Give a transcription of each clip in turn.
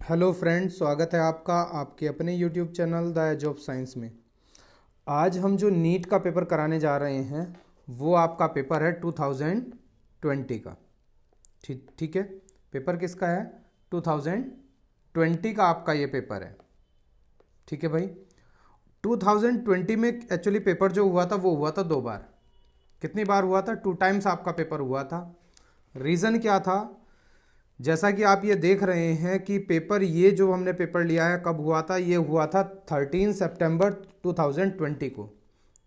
Hello friends, स्वागत है आपका आपके अपने YouTube channel the age of science में। आज हम जो नीट का पेपर कराने जा रहे हैं वो आपका पेपर है 2020 का। ठीक है, पेपर किसका है? 2020 का आपका ये पेपर है। ठीक है भाई, 2020 में एक्चुअली पेपर जो हुआ था वो हुआ था 2 बार। कितनी बार हुआ था? 2 टाइम्स आपका पेपर हुआ था। रीज़न क्या था? जैसा कि आप ये देख रहे हैं कि पेपर, ये जो हमने पेपर लिया है कब हुआ था? ये हुआ था 13 सितंबर 2020 को।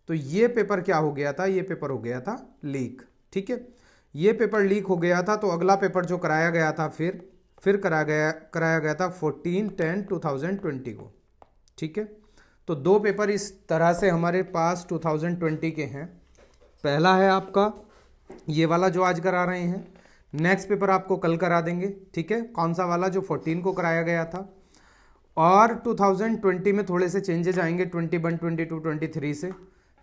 तो ये पेपर क्या हो गया था? ये पेपर हो गया था लीक। ठीक है, ये पेपर लीक हो गया था। तो अगला पेपर जो कराया गया था फिर कराया गया था 14/10/2020 को। ठीक है, तो 2 पेपर इस तरह से हमारे पास 2020 के हैं। पहला है आपका ये वाला जो आज करा रहे हैं, नेक्स्ट पेपर आपको कल करा देंगे। ठीक है, कौन सा वाला? जो 14 को कराया गया था। और 2020 में थोड़े से चेंजेस आएंगे 21, 22, 23 से।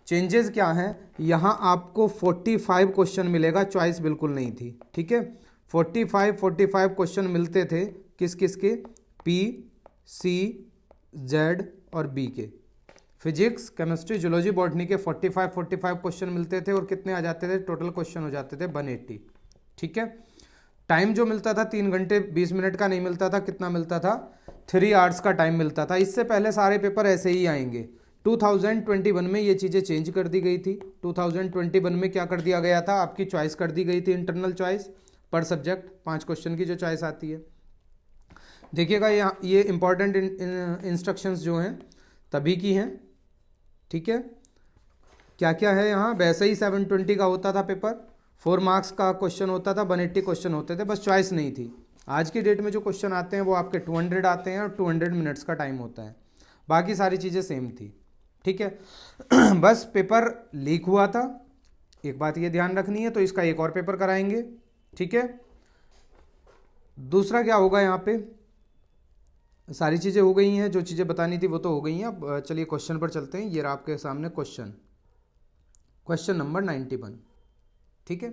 चेंजेस क्या हैं? यहाँ आपको 45 क्वेश्चन मिलेगा, चॉइस बिल्कुल नहीं थी। ठीक है, 45 क्वेश्चन मिलते थे। किस किस के? पी, सी, जेड और बी के। फिजिक्स, केमिस्ट्री, जूलॉजी, बॉटनी के 45 क्वेश्चन मिलते थे और कितने आ जाते थे? टोटल क्वेश्चन हो जाते थे 180। ठीक है, टाइम जो मिलता था 3 घंटे 20 मिनट का नहीं मिलता था। कितना मिलता था? 3 आवर्स का टाइम मिलता था। इससे पहले सारे पेपर ऐसे ही आएंगे। 2021 में ये चीज़ें चेंज कर दी गई थी। 2021 में क्या कर दिया गया था? आपकी चॉइस कर दी गई थी, इंटरनल चॉइस पर सब्जेक्ट 5 क्वेश्चन की जो चॉइस आती है। देखिएगा यहाँ ये इंपॉर्टेंट इंस्ट्रक्शंस जो हैं तभी की हैं। ठीक है, क्या क्या है यहाँ? वैसे ही 720 का होता था पेपर, 4 मार्क्स का क्वेश्चन होता था, 180 क्वेश्चन होते थे, बस चॉइस नहीं थी। आज की डेट में जो क्वेश्चन आते हैं वो आपके 200 आते हैं और 200 मिनट्स का टाइम होता है। बाकी सारी चीज़ें सेम थी। ठीक है बस पेपर लीक हुआ था, एक बात ये ध्यान रखनी है। तो इसका एक और पेपर कराएंगे। ठीक है, दूसरा क्या होगा? यहाँ पे सारी चीज़ें हो गई हैं, जो चीज़ें बतानी थी वो तो हो गई हैं। अब चलिए क्वेश्चन पर चलते हैं। ये रहा आपके सामने क्वेश्चन नंबर 91। ठीक है,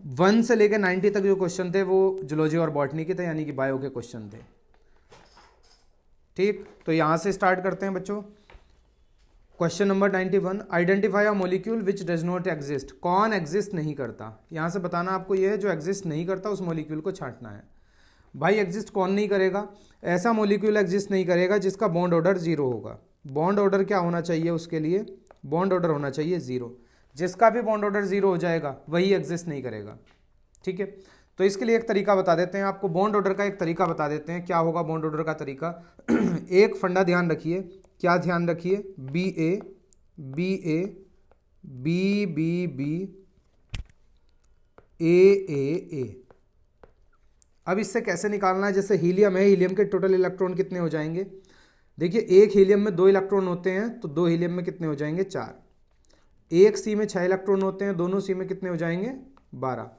1 से लेकर 90 तक जो क्वेश्चन थे वो जूलॉजी और बॉटनी के थे, यानी कि बायो के क्वेश्चन थे। ठीक, तो यहां से स्टार्ट करते हैं बच्चों। Question number 91, identify a molecule which does not exist. कौन एग्जिस्ट नहीं करता? यहां से बताना आपको यह है, जो एग्जिस्ट नहीं करता उस मॉलिक्यूल को छांटना है। भाई एग्जिस्ट कौन नहीं करेगा? ऐसा मॉलिक्यूल एग्जिस्ट नहीं करेगा जिसका बॉन्ड ऑर्डर 0 होगा। बॉन्ड ऑर्डर क्या होना चाहिए उसके लिए? बॉन्ड ऑर्डर होना चाहिए 0। जिसका भी बॉन्ड ऑर्डर 0 हो जाएगा वही एग्जिस्ट नहीं करेगा। ठीक है, तो इसके लिए एक तरीका बता देते हैं आपको। बॉन्ड ऑर्डर का एक तरीका बता देते हैं। क्या होगा बॉन्ड ऑर्डर का तरीका? एक फंडा ध्यान रखिए। क्या ध्यान रखिए? बी ए, बी ए, बी बी बी, ए। अब इससे कैसे निकालना है? जैसे हीलियम है, हीलियम के टोटल इलेक्ट्रॉन कितने हो जाएंगे? देखिए, एक हीलियम में 2 इलेक्ट्रॉन होते हैं, तो 2 हीलियम में कितने हो जाएंगे? 4। एक सी में 6 इलेक्ट्रॉन होते हैं, दोनों सी में कितने हो जाएंगे? 12।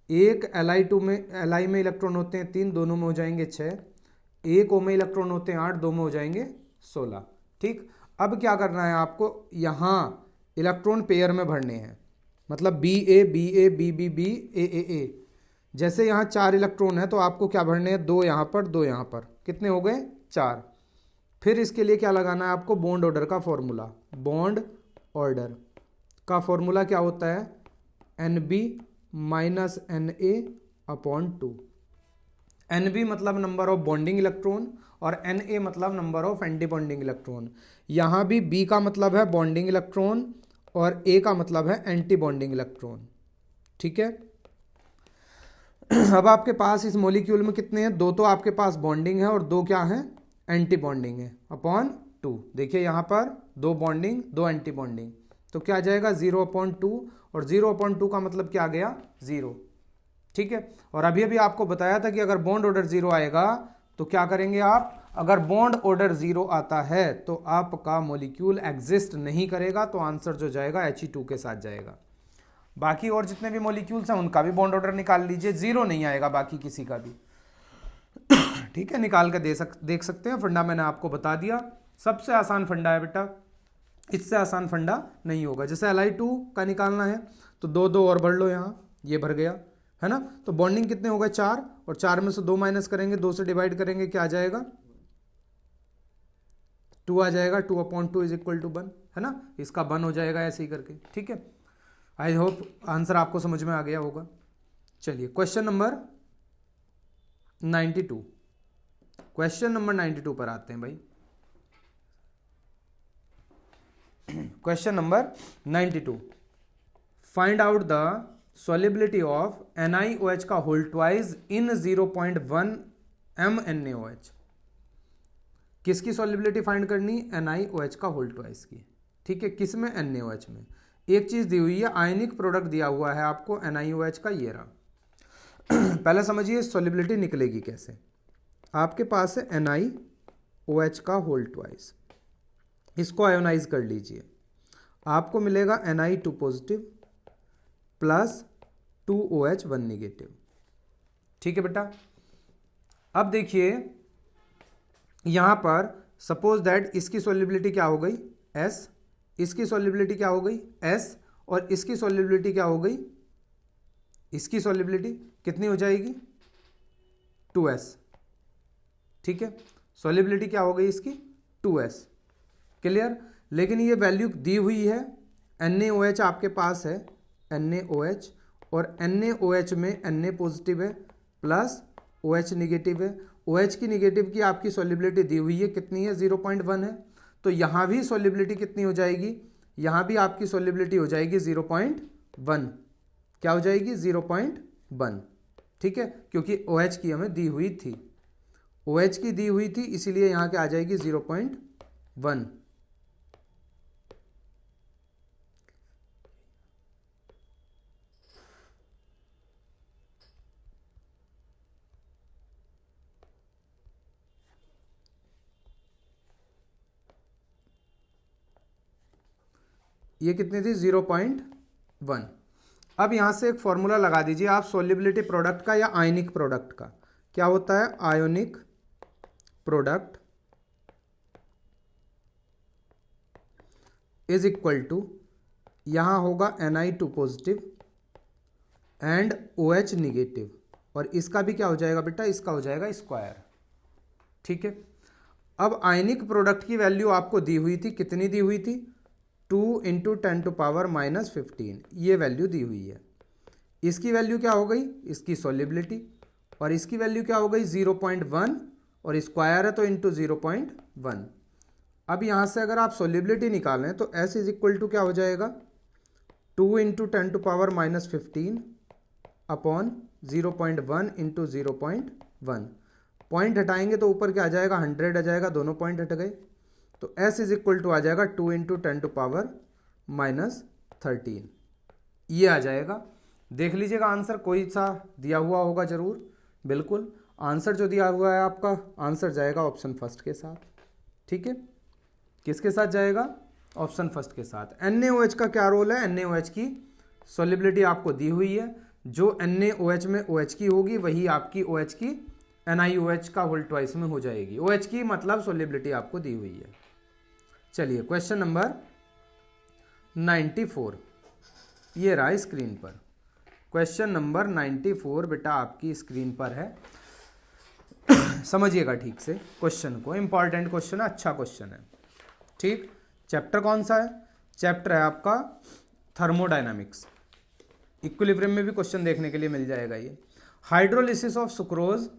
एक Li2 में, Li में इलेक्ट्रॉन होते हैं 3, दोनों में हो जाएंगे 6। एक O में इलेक्ट्रॉन होते हैं 8, दो में हो जाएंगे 16। ठीक, अब क्या करना है आपको? यहाँ इलेक्ट्रॉन पेयर में भरने हैं, मतलब बी ए, बी ए, बी बी बी, ए। जैसे यहाँ 4 इलेक्ट्रॉन है तो आपको क्या भरने हैं? 2 यहाँ पर, 2 यहाँ पर। कितने हो गए? 4। फिर इसके लिए क्या लगाना है आपको? बॉन्ड ऑर्डर का फॉर्मूला। बॉन्ड ऑर्डर का फॉर्मूला क्या होता है? NB minus Na/2। NB मतलब नंबर ऑफ बॉन्डिंग इलेक्ट्रॉन और Na मतलब number of anti bonding electron. यहाँ भी B का मतलब है बॉन्डिंग इलेक्ट्रॉन और A का मतलब है एंटी बॉन्डिंग इलेक्ट्रॉन। ठीक है, अब आपके पास इस मॉलिक्यूल में कितने हैं? 2 तो आपके पास बॉन्डिंग है और 2 क्या है? एंटी बॉन्डिंग है, अपॉन 2। देखिए यहाँ पर 2 बॉन्डिंग 2 एंटी बॉन्डिंग, तो क्या आ जाएगा? 0/2। और 0/2 का मतलब क्या आ गया? 0। ठीक है, और अभी अभी आपको बताया था कि अगर बॉन्ड ऑर्डर 0 आएगा तो क्या करेंगे आप? अगर बॉन्ड ऑर्डर 0 आता है तो आपका मॉलिक्यूल एग्जिस्ट नहीं करेगा, तो आंसर जो जाएगा He2 के साथ जाएगा। बाकी और जितने भी मॉलिक्यूल्स हैं उनका भी बॉन्ड ऑर्डर निकाल लीजिए, 0 नहीं आएगा बाकी किसी का भी। ठीक है, निकाल के देख सकते हैं। फंडा मैंने आपको बता दिया, सबसे आसान फंडा है बेटा, इससे आसान फंडा नहीं होगा। जैसे Li2 का निकालना है तो 2 2 और भर लो, यहाँ ये भर गया, है ना। तो बॉन्डिंग कितने हो गए 4, और 4 में से 2 माइनस करेंगे, 2 से डिवाइड करेंगे, क्या आ जाएगा 2 आ जाएगा। 2/2 इज इक्वल टू 1, है ना। इसका 1 हो जाएगा ऐसे ही करके, ठीक है। आई होप आंसर आपको समझ में आ गया होगा। चलिए क्वेश्चन नंबर 92, क्वेश्चन नंबर 92 पर आते हैं भाई। Question number 92, find out the solubility of NiOH का होल ट्वाइस इन 0.1 MnAOH। किसकी सॉल्युबिलिटी फाइंड करनी, NiOH का होल ट्वाइस की, ठीक है। किस में, NaOH में। एक चीज दी हुई है, आयनिक प्रोडक्ट दिया हुआ है आपको NiOH का, ये रहा। पहले समझिए सॉल्युबिलिटी निकलेगी कैसे। आपके पास है NiOH का होल ट्वाइस, इसको आयोनाइज कर लीजिए, आपको मिलेगा Na2 positive plus 2OH1 negative, ठीक है बेटा। अब देखिए यहां पर सपोज दैट इसकी सॉल्युबिलिटी क्या हो गई S, इसकी सॉल्युबिलिटी क्या हो गई S, और इसकी सॉल्युबिलिटी क्या हो गई, इसकी सॉल्युबिलिटी कितनी हो जाएगी 2S, ठीक है। सॉल्युबिलिटी क्या हो गई इसकी 2S, क्लियर। लेकिन ये वैल्यू दी हुई है, NaOH आपके पास है NaOH, और NaOH में Na पॉजिटिव है प्लस OH निगेटिव है। OH की निगेटिव की आपकी सॉल्युबिलिटी दी हुई है, कितनी है 0.1 है। तो यहां भी सॉल्युबिलिटी कितनी हो जाएगी, यहां भी आपकी सॉल्युबिलिटी हो जाएगी 0.1, क्या हो जाएगी 0.1, ठीक है। क्योंकि OH की हमें दी हुई थी, OH की दी हुई थी, इसीलिए यहां क्या आ जाएगी 0.1। ये कितनी थी 0.1। अब यहां से एक फॉर्मूला लगा दीजिए आप सॉल्युबिलिटी प्रोडक्ट का या आयनिक प्रोडक्ट का। क्या होता है, ionic product is equal to, यहां होगा Na2 positive and OH negative, और इसका भी क्या हो जाएगा बेटा, इसका हो जाएगा स्क्वायर, ठीक है। अब आयनिक प्रोडक्ट की वैल्यू आपको दी हुई थी, कितनी दी हुई थी 2 × 10⁻⁻15, ये वैल्यू दी हुई है। इसकी वैल्यू क्या हो गई, इसकी सॉल्युबिलिटी, और इसकी वैल्यू क्या हो गई 0.1, और स्क्वायर है तो इंटू 0.1। अब यहां से अगर आप सॉल्युबिलिटी निकालें तो S इज इक्वल टू क्या हो जाएगा 2 × 10⁻⁻15 अपॉन 0.1 इंटू 0.1। पॉइंट हटाएंगे तो ऊपर क्या आ जाएगा 100 आ जाएगा, दोनों पॉइंट हट गए, तो S इज इक्वल टू आ जाएगा 2 × 10⁻⁻13, ये आ जाएगा। देख लीजिएगा आंसर कोई सा दिया हुआ होगा जरूर, बिल्कुल आंसर जो दिया हुआ है आपका आंसर जाएगा ऑप्शन फर्स्ट के साथ, ठीक है। किसके साथ जाएगा, ऑप्शन फर्स्ट के साथ। NaOH का क्या रोल है, NaOH की सॉल्युबिलिटी आपको दी हुई है, जो NaOH में OH की होगी वही आपकी OH की NiOH का होल ट्वाइस में हो जाएगी। OH की मतलब सॉल्युबिलिटी आपको दी हुई है। चलिए क्वेश्चन नंबर 94, ये रहा स्क्रीन पर। क्वेश्चन नंबर 94 बेटा आपकी स्क्रीन पर है, समझिएगा ठीक से क्वेश्चन को, इंपॉर्टेंट क्वेश्चन है, अच्छा क्वेश्चन है, ठीक। चैप्टर कौन सा है, चैप्टर है आपका थर्मोडायनामिक्स। इक्विलिब्रियम में भी क्वेश्चन देखने के लिए मिल जाएगा ये। Hydrolysis of sucrose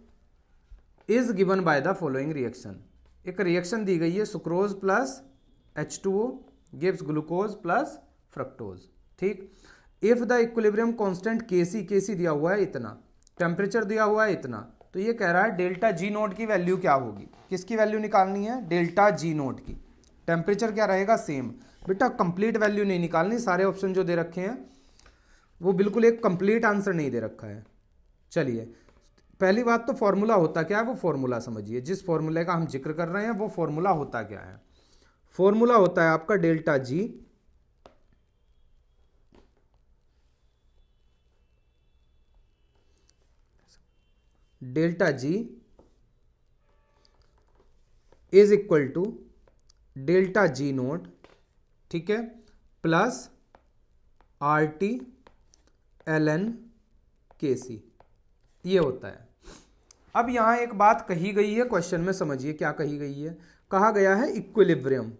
is given by the following reaction. एक रिएक्शन दी गई है, sucrose plus H2O gives glucose plus fructose, ठीक। If the equilibrium constant Kc दिया हुआ है इतना, टेम्परेचर दिया हुआ है इतना, तो ये कह रहा है डेल्टा G नोट की वैल्यू क्या होगी, किसकी वैल्यू निकालनी है, डेल्टा G नोट की। टेम्परेचर क्या रहेगा सेम, बेटा कंप्लीट वैल्यू नहीं निकालनी, सारे ऑप्शन जो दे रखे हैं वो बिल्कुल एक कंप्लीट आंसर नहीं दे रखा है। चलिए पहली बात तो फॉर्मूला होता क्या है, वो फॉर्मूला समझिए, जिस फॉर्मूले का हम जिक्र कर रहे हैं वो फॉर्मूला होता क्या है। फॉर्मूला होता है आपका delta G is equal to delta G naught, ठीक है, प्लस RT ln Kc, ये होता है। अब यहाँ एक बात कही गई है क्वेश्चन में, समझिए क्या कही गई है। कहा गया है इक्विलिब्रियम।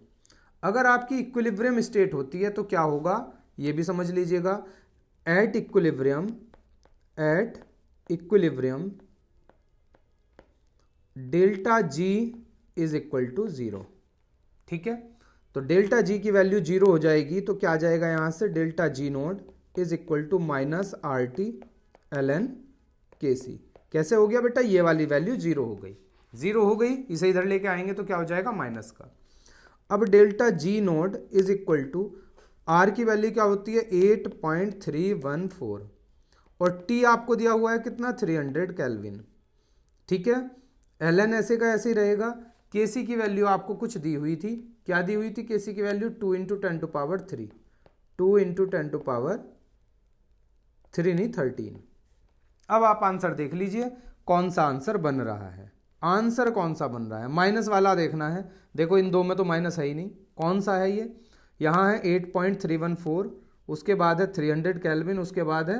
अगर आपकी इक्विलिब्रियम स्टेट होती है तो क्या होगा, ये भी समझ लीजिएगा। At equilibrium delta G is equal to 0। ठीक है, तो डेल्टा जी की वैल्यू 0 हो जाएगी तो क्या आ जाएगा यहां से, delta G naught is equal to minus R T L N K C. कैसे हो गया बेटा, ये वाली वैल्यू 0 हो गई, 0 हो गई, इसे इधर लेके आएंगे तो क्या हो जाएगा माइनस का। अब delta G naught is equal to R की वैल्यू क्या होती है 8.314 और टी आपको दिया हुआ है कितना 300 केल्विन। ठीक है, एल एन ऐसे का ऐसे ही रहेगा। के सी की वैल्यू आपको कुछ दी हुई थी, क्या दी हुई थी के सी की value 2 into 10 to power 3, 2 into 10 to power 3 नहीं 13। अब आप आंसर देख लीजिए कौन सा आंसर बन रहा है। आंसर कौन सा बन रहा है, माइनस वाला देखना है। देखो इन दो में तो माइनस है ही नहीं, कौन सा है ये, यहाँ है 8.314, उसके बाद है 300 केल्विन, उसके बाद है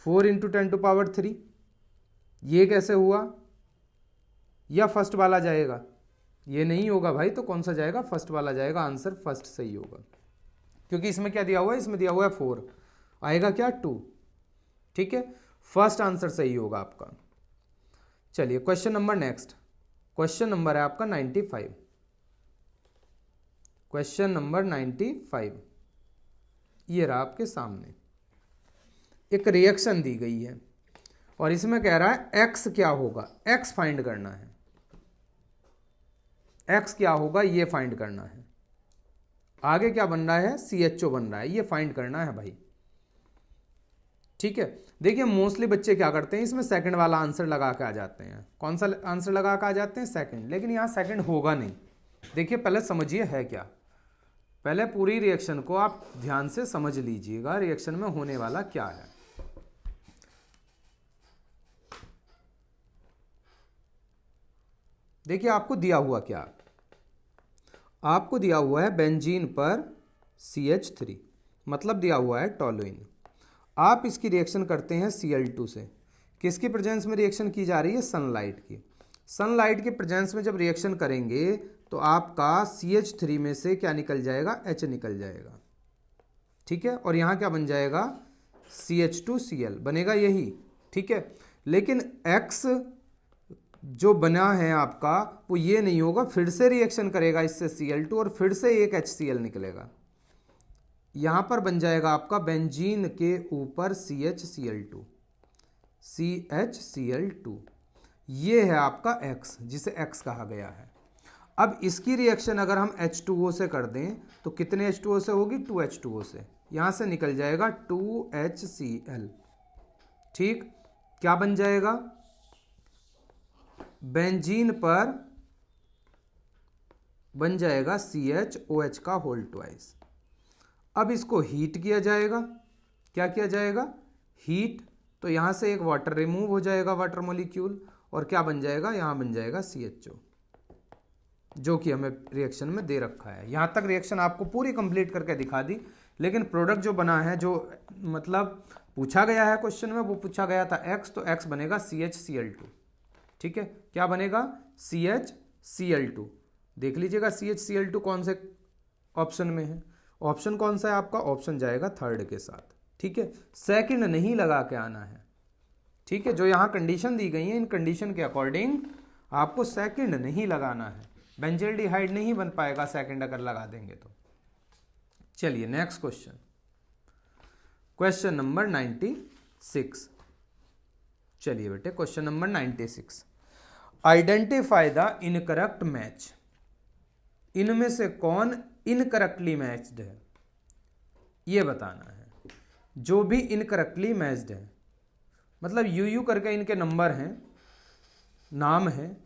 4 इंटू 10 टू पावर 3। ये कैसे हुआ, या फर्स्ट वाला जाएगा, ये नहीं होगा भाई, तो कौन सा जाएगा, फर्स्ट वाला जाएगा। आंसर फर्स्ट सही होगा, क्योंकि इसमें क्या दिया हुआ है, इसमें दिया हुआ है 4, आएगा क्या 2। ठीक है, फर्स्ट आंसर सही होगा आपका। चलिए question number next, question number है आपका 95। क्वेश्चन नंबर 95 ये रहा आपके सामने। एक रिएक्शन दी गई है और इसमें कह रहा है एक्स क्या होगा, एक्स फाइंड करना है। एक्स क्या होगा ये फाइंड करना है। आगे क्या बन रहा है, CHO बन रहा है, ये फाइंड करना है भाई। ठीक है, देखिए मोस्टली बच्चे क्या करते हैं, इसमें सेकंड वाला आंसर लगा के आ जाते हैं। कौन सा आंसर लगा के आ जाते हैं, सेकंड। लेकिन यहां सेकंड होगा नहीं। देखिए पहले समझिए है क्या, पहले पूरी रिएक्शन को आप ध्यान से समझ लीजिएगा, रिएक्शन में होने वाला क्या है। देखिए आपको दिया हुआ क्या, आपको दिया हुआ है बेंजीन पर CH3, मतलब दिया हुआ है टोलुइन। आप इसकी रिएक्शन करते हैं Cl2 से। किसकी प्रेजेंस में रिएक्शन की जा रही है, सनलाइट की। सनलाइट के प्रेजेंस में जब रिएक्शन करेंगे तो आपका CH3 में से क्या निकल जाएगा, H निकल जाएगा। ठीक है, और यहां क्या बन जाएगा, CH2Cl बनेगा यही। ठीक है, लेकिन X जो बना है आपका वो ये नहीं होगा, फिर से रिएक्शन करेगा इससे Cl2 और फिर से एक HCl निकलेगा। यहां पर बन जाएगा आपका बेंजीन के ऊपर CHCl2, CHCl2, ये है आपका X, जिसे X कहा गया है। अब इसकी रिएक्शन अगर हम H2O से कर दें तो कितने H2O से होगी, 2H2O से। यहां से निकल जाएगा 2HCl। ठीक, क्या बन जाएगा, बेंजीन पर बन जाएगा CHOH का होल ट्वाइस। अब इसको हीट किया जाएगा, क्या किया जाएगा, हीट। तो यहां से एक वाटर रिमूव हो जाएगा, वाटर मॉलिक्यूल, और क्या बन जाएगा, यहां बन जाएगा CHO, जो कि हमें रिएक्शन में दे रखा है। यहां तक रिएक्शन आपको पूरी कंप्लीट करके दिखा दी, लेकिन प्रोडक्ट जो बना है, जो मतलब पूछा गया है क्वेश्चन में, वो पूछा गया था X, तो X बनेगा CHCl2। ठीक है, क्या बनेगा, CHCl2। देख लीजिएगा CHCl2 कौन से ऑप्शन में है, ऑप्शन कौन सा है आपका, ऑप्शन जाएगा थर्ड के साथ। ठीक है, सेकंड नहीं लगा के आना है। ठीक है, जो यहां कंडीशन दी गई है, इन कंडीशन के अकॉर्डिंग आपको सेकंड नहीं लगाना है। बेंजल्डिहाइड नहीं बन पाएगा सेकंड अगर लगा देंगे तो। चलिए नेक्स्ट क्वेश्चन, क्वेश्चन नंबर 96। चलिए बेटे question number 96, identify the incorrect match. इनमें से कौन इनकरेक्टली मैच्ड है, यह बताना है। जो भी इनकरेक्टली मैच्ड है, मतलब यू करके इनके नंबर हैं, नाम है,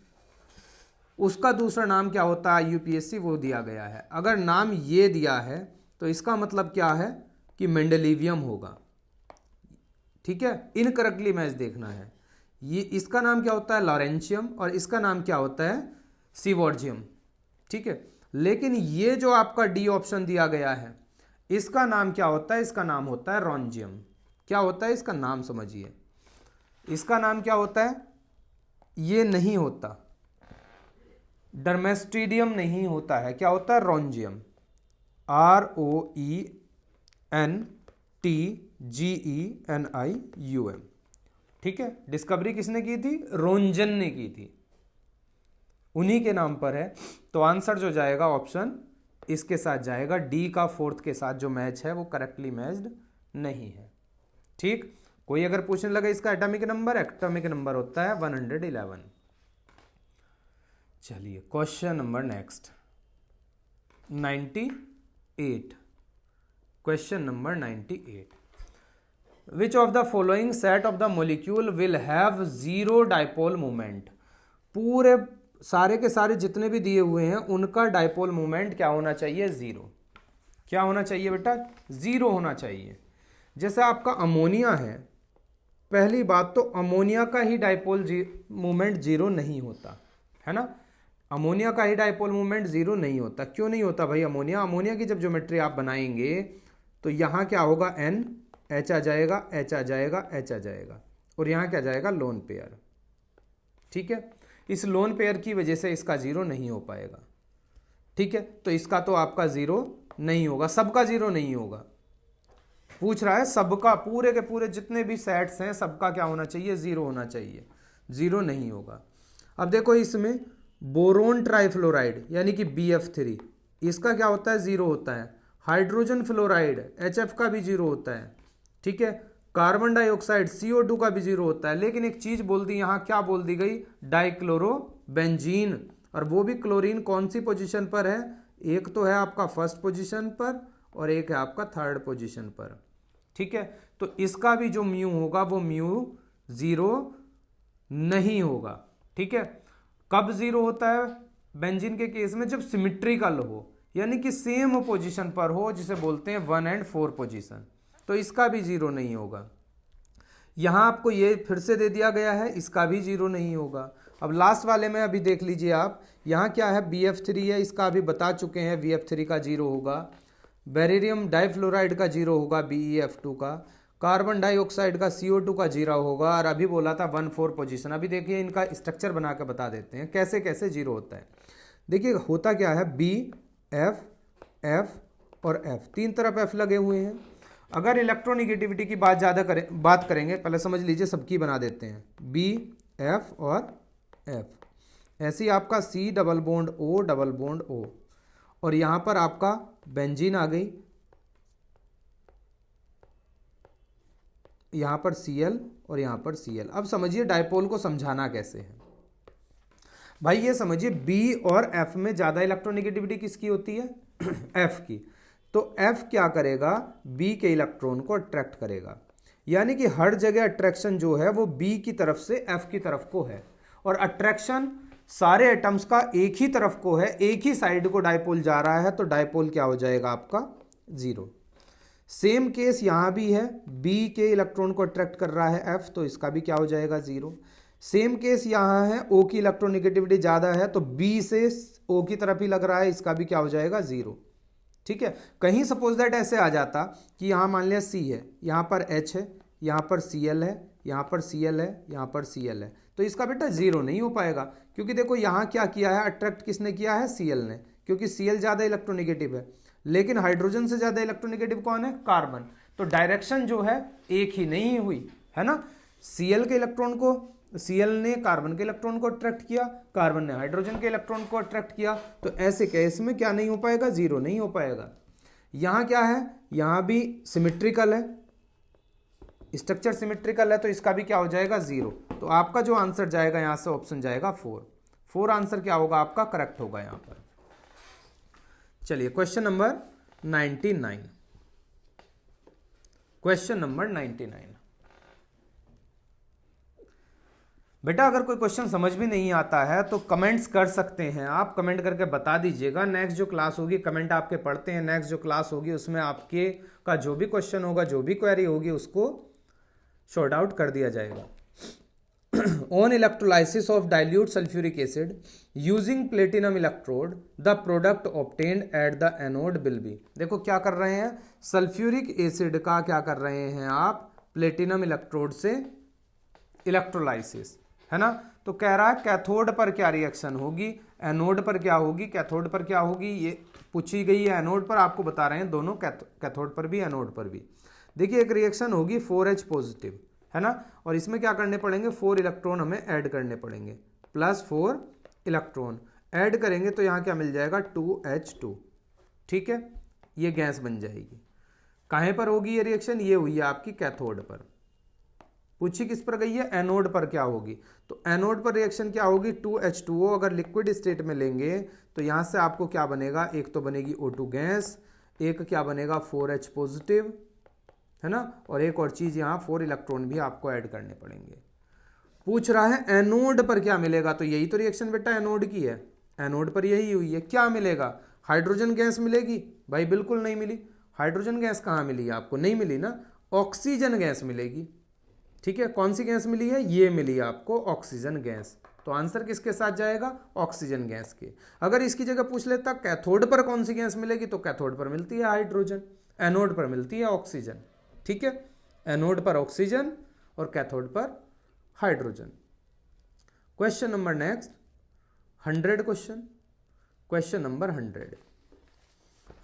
उसका दूसरा नाम क्या होता है UPSC वो दिया गया है। अगर नाम ये दिया है तो इसका मतलब क्या है कि मेंडेलिवियम होगा। ठीक है, इनकरेक्टली मैच देखना है। ये इसका नाम क्या होता है, लॉरेंशियम, और इसका नाम क्या होता है, सीवॉर्जियम। ठीक है, लेकिन ये जो आपका डी ऑप्शन दिया गया है, इसका नाम क्या होता है, इसका नाम होता है रॉन्जियम। क्या होता है इसका नाम समझिए, इसका नाम क्या होता है, ये नहीं होता, डर्मेस्टिडियम नहीं होता है, क्या होता है, रोंजियम, ROENTGENIUM। ठीक है, डिस्कवरी किसने की थी, रोंजन ने की थी, उन्हीं के नाम पर है। तो आंसर जो जाएगा ऑप्शन इसके साथ जाएगा, डी का फोर्थ के साथ जो मैच है वो करेक्टली मैच्ड नहीं है। ठीक, कोई अगर पूछने लगा इसका एटॉमिक नंबर होता है 111। चलिए question number next 98। Question number 98, which of the following set of the molecule will have zero dipole moment. पूरे सारे के सारे जितने भी दिए हुए हैं उनका डाइपोल मोमेंट क्या होना चाहिए, जीरो। क्या होना चाहिए बेटा, जीरो होना चाहिए। जैसे आपका अमोनिया है, पहली बात तो अमोनिया का ही डाइपोल मोमेंट जीरो नहीं होता है ना, अमोनिया का ही डाइपोल मोमेंट जीरो नहीं होता। क्यों नहीं होता भाई, अमोनिया की जब ज्योमेट्री आप बनाएंगे तो यहाँ क्या होगा, N H आ जाएगा, H आ जाएगा, H आ जाएगा, और यहाँ क्या जाएगा, लोन पेयर। ठीक है, इस लोन पेयर की वजह से इसका जीरो नहीं हो पाएगा। ठीक है, तो इसका तो आपका जीरो नहीं होगा, सबका जीरो नहीं होगा। पूछ रहा है सबका, पूरे के पूरे जितने भी सेट्स हैं सबका क्या होना चाहिए, जीरो होना चाहिए, जीरो नहीं होगा। अब देखो इसमें बोरोन ट्राइफ्लोराइड यानी कि BF3, इसका क्या होता है, जीरो होता है। हाइड्रोजन फ्लोराइड HF का भी जीरो होता है। ठीक है, कार्बन डाइऑक्साइड CO2 का भी जीरो होता है। लेकिन एक चीज बोल दी यहां, क्या बोल दी गई, डाइक्लोरोबेंजीन, और वो भी क्लोरीन कौन सी पोजीशन पर है, एक तो है आपका फर्स्ट पोजीशन पर और एक है आपका थर्ड पोजीशन पर। ठीक है, तो इसका भी जो म्यू होगा वो म्यू जीरो नहीं होगा। ठीक है, कब जीरो होता है बेंजीन के केस में, जब सिमिट्रिकल हो, यानी कि सेम पोजीशन पर हो, जिसे बोलते हैं 1 और 4 पोजीशन, तो इसका भी जीरो नहीं होगा। यहां आपको ये फिर से दे दिया गया है, इसका भी जीरो नहीं होगा। अब लास्ट वाले में अभी देख लीजिए आप, यहां क्या है, BF3 है, इसका अभी बता चुके हैं, BF3 का जीरो होगा। बेरिलियम डाइफ्लोराइड का जीरो होगा, BeF2 का। कार्बन डाइऑक्साइड का CO2 का जीरो होगा, और अभी बोला था 1-4 पोजीशन। अभी देखिए इनका स्ट्रक्चर बना के बता देते हैं कैसे कैसे जीरो होता है। देखिए होता क्या है, B, F, F और F, तीन तरफ F लगे हुए हैं। अगर इलेक्ट्रोनिगेटिविटी की बात करेंगे, पहले समझ लीजिए, सबकी बना देते हैं, B, F और F। ऐसी आपका C डबल बॉन्ड O, और यहां पर आपका बेंजीन आ गई, यहां पर Cl और यहां पर Cl। अब समझिए डाइपोल को समझाना कैसे है भाई, ये समझिए B और F में ज्यादा इलेक्ट्रोनिगेटिविटी किसकी होती है, F की। तो F क्या करेगा, B के इलेक्ट्रॉन को अट्रैक्ट करेगा, यानी कि हर जगह अट्रैक्शन जो है वो B की तरफ से F की तरफ को है, और अट्रैक्शन सारे एटम्स का एक ही तरफ को है, एक ही साइड को डाइपोल जा रहा है, तो डाइपोल क्या हो जाएगा आपका, जीरो। सेम केस यहां भी है, B के इलेक्ट्रॉन को अट्रैक्ट कर रहा है F, तो इसका भी क्या हो जाएगा, जीरो। सेम केस यहां है, O की इलेक्ट्रोनिगेटिविटी ज्यादा है, तो B से O की तरफ ही लग रहा है, इसका भी क्या हो जाएगा, जीरो। ठीक है, कहीं सपोज दैट ऐसे आ जाता कि यहां मान लिया C है, यहां पर H है, यहां पर Cl है, यहां पर Cl है, यहां पर Cl है, तो इसका बेटा जीरो नहीं हो पाएगा, क्योंकि देखो यहां क्या किया है, अट्रैक्ट किसने किया है, Cl ने, क्योंकि Cl ज्यादा इलेक्ट्रोनिगेटिव है। लेकिन हाइड्रोजन से ज्यादा इलेक्ट्रोनिगेटिव कौन है, कार्बन, तो डायरेक्शन जो है एक ही नहीं हुई है ना। Cl के इलेक्ट्रॉन को, Cl ने कार्बन के इलेक्ट्रॉन को अट्रैक्ट किया, कार्बन ने हाइड्रोजन के इलेक्ट्रॉन को अट्रैक्ट किया, तो ऐसे केस में क्या नहीं हो पाएगा, जीरो नहीं हो पाएगा। यहां क्या है, यहां भी सिमेट्रिकल है, स्ट्रक्चर सिमेट्रिकल है, तो इसका भी क्या हो जाएगा, जीरो। तो आपका जो आंसर जाएगा यहां से ऑप्शन जाएगा 4 आंसर क्या होगा आपका, करेक्ट होगा यहां पर। चलिए क्वेश्चन नंबर 99। क्वेश्चन नंबर 99, बेटा अगर कोई क्वेश्चन समझ में नहीं आता है तो कमेंट्स कर सकते हैं आप, कमेंट करके बता दीजिएगा। नेक्स्ट जो क्लास होगी, कमेंट आपके पढ़ते हैं, नेक्स्ट जो क्लास होगी उसमें आपके का जो भी क्वेश्चन होगा, जो भी क्वेरी होगी, उसको शॉर्ट आउट कर दिया जाएगा। On electrolysis of dilute sulphuric acid using platinum electrode, the product obtained at the anode will be. देखो क्या कर रहे हैं, सल्फ्यूरिक एसिड का क्या कर रहे हैं आप, प्लेटिनम इलेक्ट्रोड से इलेक्ट्रोलाइसिस, है ना। तो कह रहा है कैथोड पर क्या रिएक्शन होगी, एनोड पर क्या होगी, कैथोड पर क्या होगी, ये पूछी गई है। एनोड पर आपको बता रहे हैं दोनों, कैथोड पर भी एनोड पर भी। देखिए एक रिएक्शन होगी 4H पॉजिटिव, है ना, और इसमें क्या करने पड़ेंगे, 4 इलेक्ट्रॉन हमें ऐड करने पड़ेंगे, +4 इलेक्ट्रॉन ऐड करेंगे तो यहाँ क्या मिल जाएगा 2H2, ठीक है, ये गैस बन जाएगी। कहाँ पर होगी ये रिएक्शन, ये हुई है आपकी कैथोड पर। पूछी किस पर गई है, एनोड पर क्या होगी, तो एनोड पर रिएक्शन क्या होगी 2H2O। अगर लिक्विड स्टेट में लेंगे तो यहां से आपको क्या बनेगा, एक तो बनेगी O2 गैस, एक क्या बनेगा 4H पॉजिटिव, है ना, और एक और चीज यहाँ 4 इलेक्ट्रॉन भी आपको ऐड करने पड़ेंगे। पूछ रहा है एनोड पर क्या मिलेगा, तो यही तो रिएक्शन बेटा एनोड की है, एनोड पर यही हुई है। क्या मिलेगा, हाइड्रोजन गैस मिलेगी, भाई बिल्कुल नहीं मिली। हाइड्रोजन गैस कहाँ मिली आपको, नहीं मिली ना, ऑक्सीजन गैस मिलेगी, ठीक है। कौन सी गैस मिली है, ये मिली आपको ऑक्सीजन गैस। तो आंसर किसके साथ जाएगा, ऑक्सीजन गैस के। अगर इसकी जगह पूछ लेता कैथोड पर कौन सी गैस मिलेगी, तो कैथोड पर मिलती है हाइड्रोजन, एनोड पर मिलती है ऑक्सीजन, ठीक है। एनोड पर ऑक्सीजन और कैथोड पर hydrogen. Question number next 100 question number 100।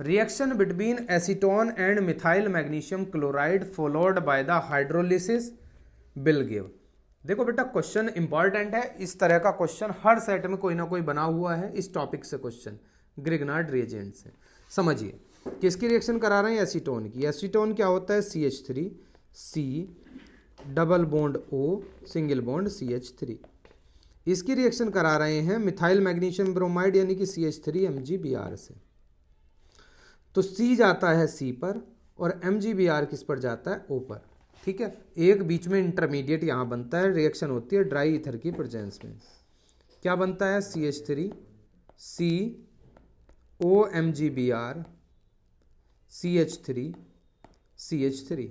Reaction between acetone and methyl magnesium chloride followed by the hydrolysis will give. देखो बेटा क्वेश्चन इंपॉर्टेंट है, इस तरह का क्वेश्चन हर सेट में कोई ना कोई बना हुआ है इस टॉपिक से क्वेश्चन, ग्रिग्नार्ड रिएजेंट से। समझिए किसकी रिएक्शन करा रहे हैं, एसीटोन की। एसीटोन क्या होता है, CH3 C double bond O single bond CH3। इसकी रिएक्शन करा रहे हैं मिथाइल मैग्नीशियम ब्रोमाइड यानी कि CH3 MgBr से। तो C जाता है C पर और MgBr किस पर जाता है, O पर, ठीक है। एक बीच में इंटरमीडिएट यहां बनता है, रिएक्शन होती है ड्राई ईथर की प्रेजेंस में। क्या बनता है, CH3 C O MgBr CH3 CH3।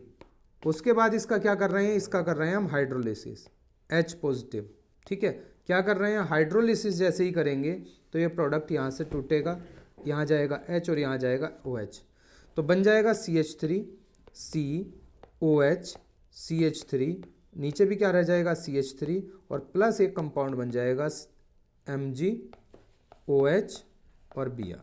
उसके बाद इसका क्या कर रहे हैं, इसका कर रहे हैं हम हाइड्रोलिसिस, H पॉजिटिव, ठीक है। क्या कर रहे हैं, हाइड्रोलिसिस जैसे ही करेंगे तो ये प्रोडक्ट यहाँ से टूटेगा, यहाँ जाएगा H और यहाँ जाएगा OH, तो बन जाएगा CH3 C OH CH3, नीचे भी क्या रह जाएगा CH3 और प्लस एक कंपाउंड बन जाएगा MgOH और Br।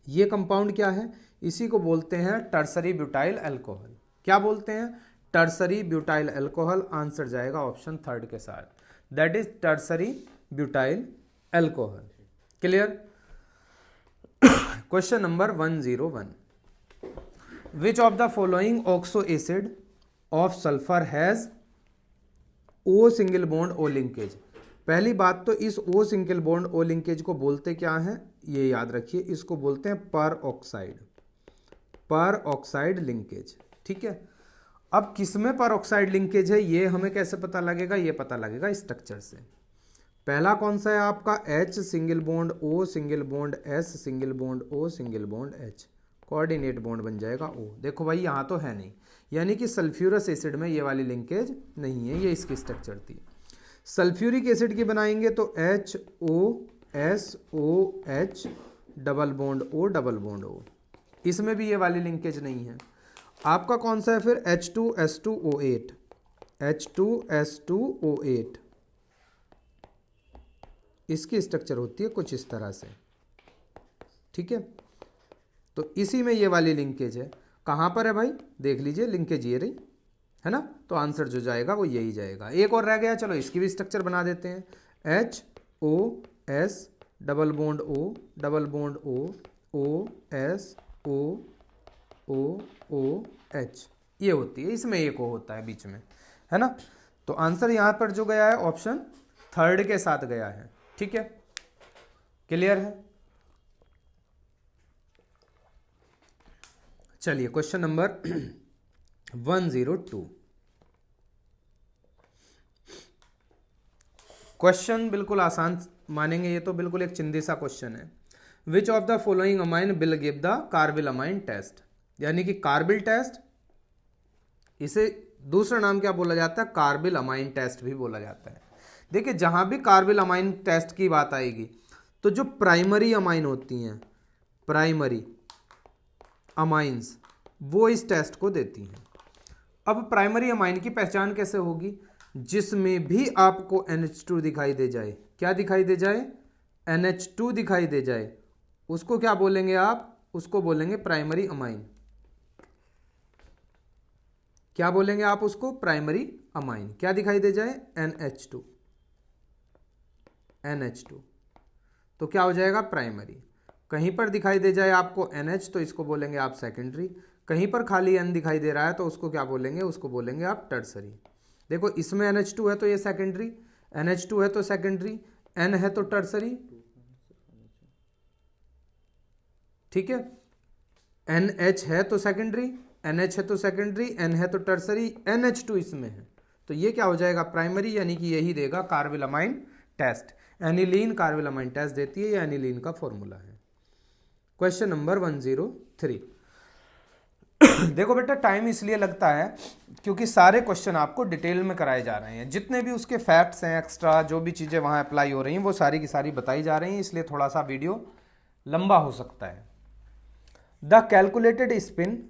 ये कंपाउंड क्या है, इसी को बोलते हैं टर्सरी ब्यूटाइल अल्कोहल। क्या बोलते हैं, टर्सरी ब्यूटाइल अल्कोहल। आंसर जाएगा ऑप्शन 3 के साथ, that is tertiary butyl alcohol. Clear. Question number 101। Which of the following oxo acid of sulfur has O single bond O linkage. पहली बात तो इस O single bond O linkage को बोलते क्या है, ये याद रखिए, इसको बोलते हैं पर ऑक्साइड लिंकेज, ठीक है। अब किसमें पर ऑक्साइड लिंकेज है ये हमें कैसे पता लगेगा, ये पता लगेगा स्ट्रक्चर से। पहला कौन सा है आपका, H single bond O single bond S single bond O single bond H, coordinate bond बन जाएगा O। देखो भाई यहाँ तो है नहीं, यानी कि सल्फ्यूरस एसिड में ये वाली लिंकेज नहीं है, ये इसकी स्ट्रक्चर थी। सल्फ्यूरिक एसिड की बनाएंगे तो HOSOH double bond O double bond O, इसमें भी ये वाली लिंकेज नहीं है। आपका कौन सा है फिर, H2S2O8, H2S2O8, इसकी स्ट्रक्चर होती है कुछ इस तरह से, ठीक है। तो इसी में ये वाली लिंकेज है। कहाँ पर है भाई, देख लीजिए लिंकेज ये रही, है ना। तो आंसर जो जाएगा वो यही जाएगा। एक और रह गया, चलो इसकी भी स्ट्रक्चर बना देते हैं। HOS double bond O double bond OOH, ये होती है, इसमें एक O होता है बीच में, है ना। तो आंसर यहाँ पर जो गया है ऑप्शन 3 के साथ गया है, ठीक है। क्लियर है। चलिए क्वेश्चन नंबर 102। क्वेश्चन बिल्कुल आसान मानेंगे, ये तो बिल्कुल एक चिंदी सा क्वेश्चन है। Which of the following amine will give the carbylamine test, यानी कि कार्बिल टेस्ट, इसे दूसरा नाम क्या बोला जाता है, कार्बिल अमाइन टेस्ट भी बोला जाता है। देखिए जहां भी कार्बिल अमाइन टेस्ट की बात आएगी तो जो प्राइमरी अमाइन होती हैं, प्राइमरी अमाइंस, वो इस टेस्ट को देती हैं। अब प्राइमरी अमाइन की पहचान कैसे होगी, जिसमें भी आपको NH2 दिखाई दे जाए, क्या दिखाई दे जाए, NH2 दिखाई दे जाए, उसको क्या बोलेंगे आप, उसको बोलेंगे प्राइमरी अमाइन। क्या बोलेंगे आप उसको, प्राइमरी अमाइन। क्या दिखाई दे जाए, NH2, NH2, तो क्या हो जाएगा, प्राइमरी। कहीं पर दिखाई दे जाए आपको NH तो इसको बोलेंगे आप सेकेंडरी। कहीं पर खाली N दिखाई दे रहा है तो उसको क्या बोलेंगे, उसको बोलेंगे आप टर्सरी। देखो इसमें NH2 है तो ये सेकेंडरी, NH2 है तो सेकेंडरी, N है तो टर्सरी, ठीक है। NH है तो सेकेंडरी, NH है तो सेकेंडरी, N है तो टर्सरी, NH2 इसमें है, तो ये क्या हो जाएगा, प्राइमरी, यानी कि यही देगा कार्बिलमाइन टेस्ट। एनिलीन कार्बिलमाइन टेस्ट देती है, ये एनिलीन का फॉर्मूला है। Question number 103। देखो बेटा टाइम इसलिए लगता है क्योंकि सारे क्वेश्चन आपको डिटेल में कराए जा रहे हैं, जितने भी उसके फैक्ट्स हैं, एक्स्ट्रा जो भी चीज़ें वहाँ अप्लाई हो रही हैं वो सारी की सारी बताई जा रही हैं, इसलिए थोड़ा सा वीडियो लंबा हो सकता है। The calculated spin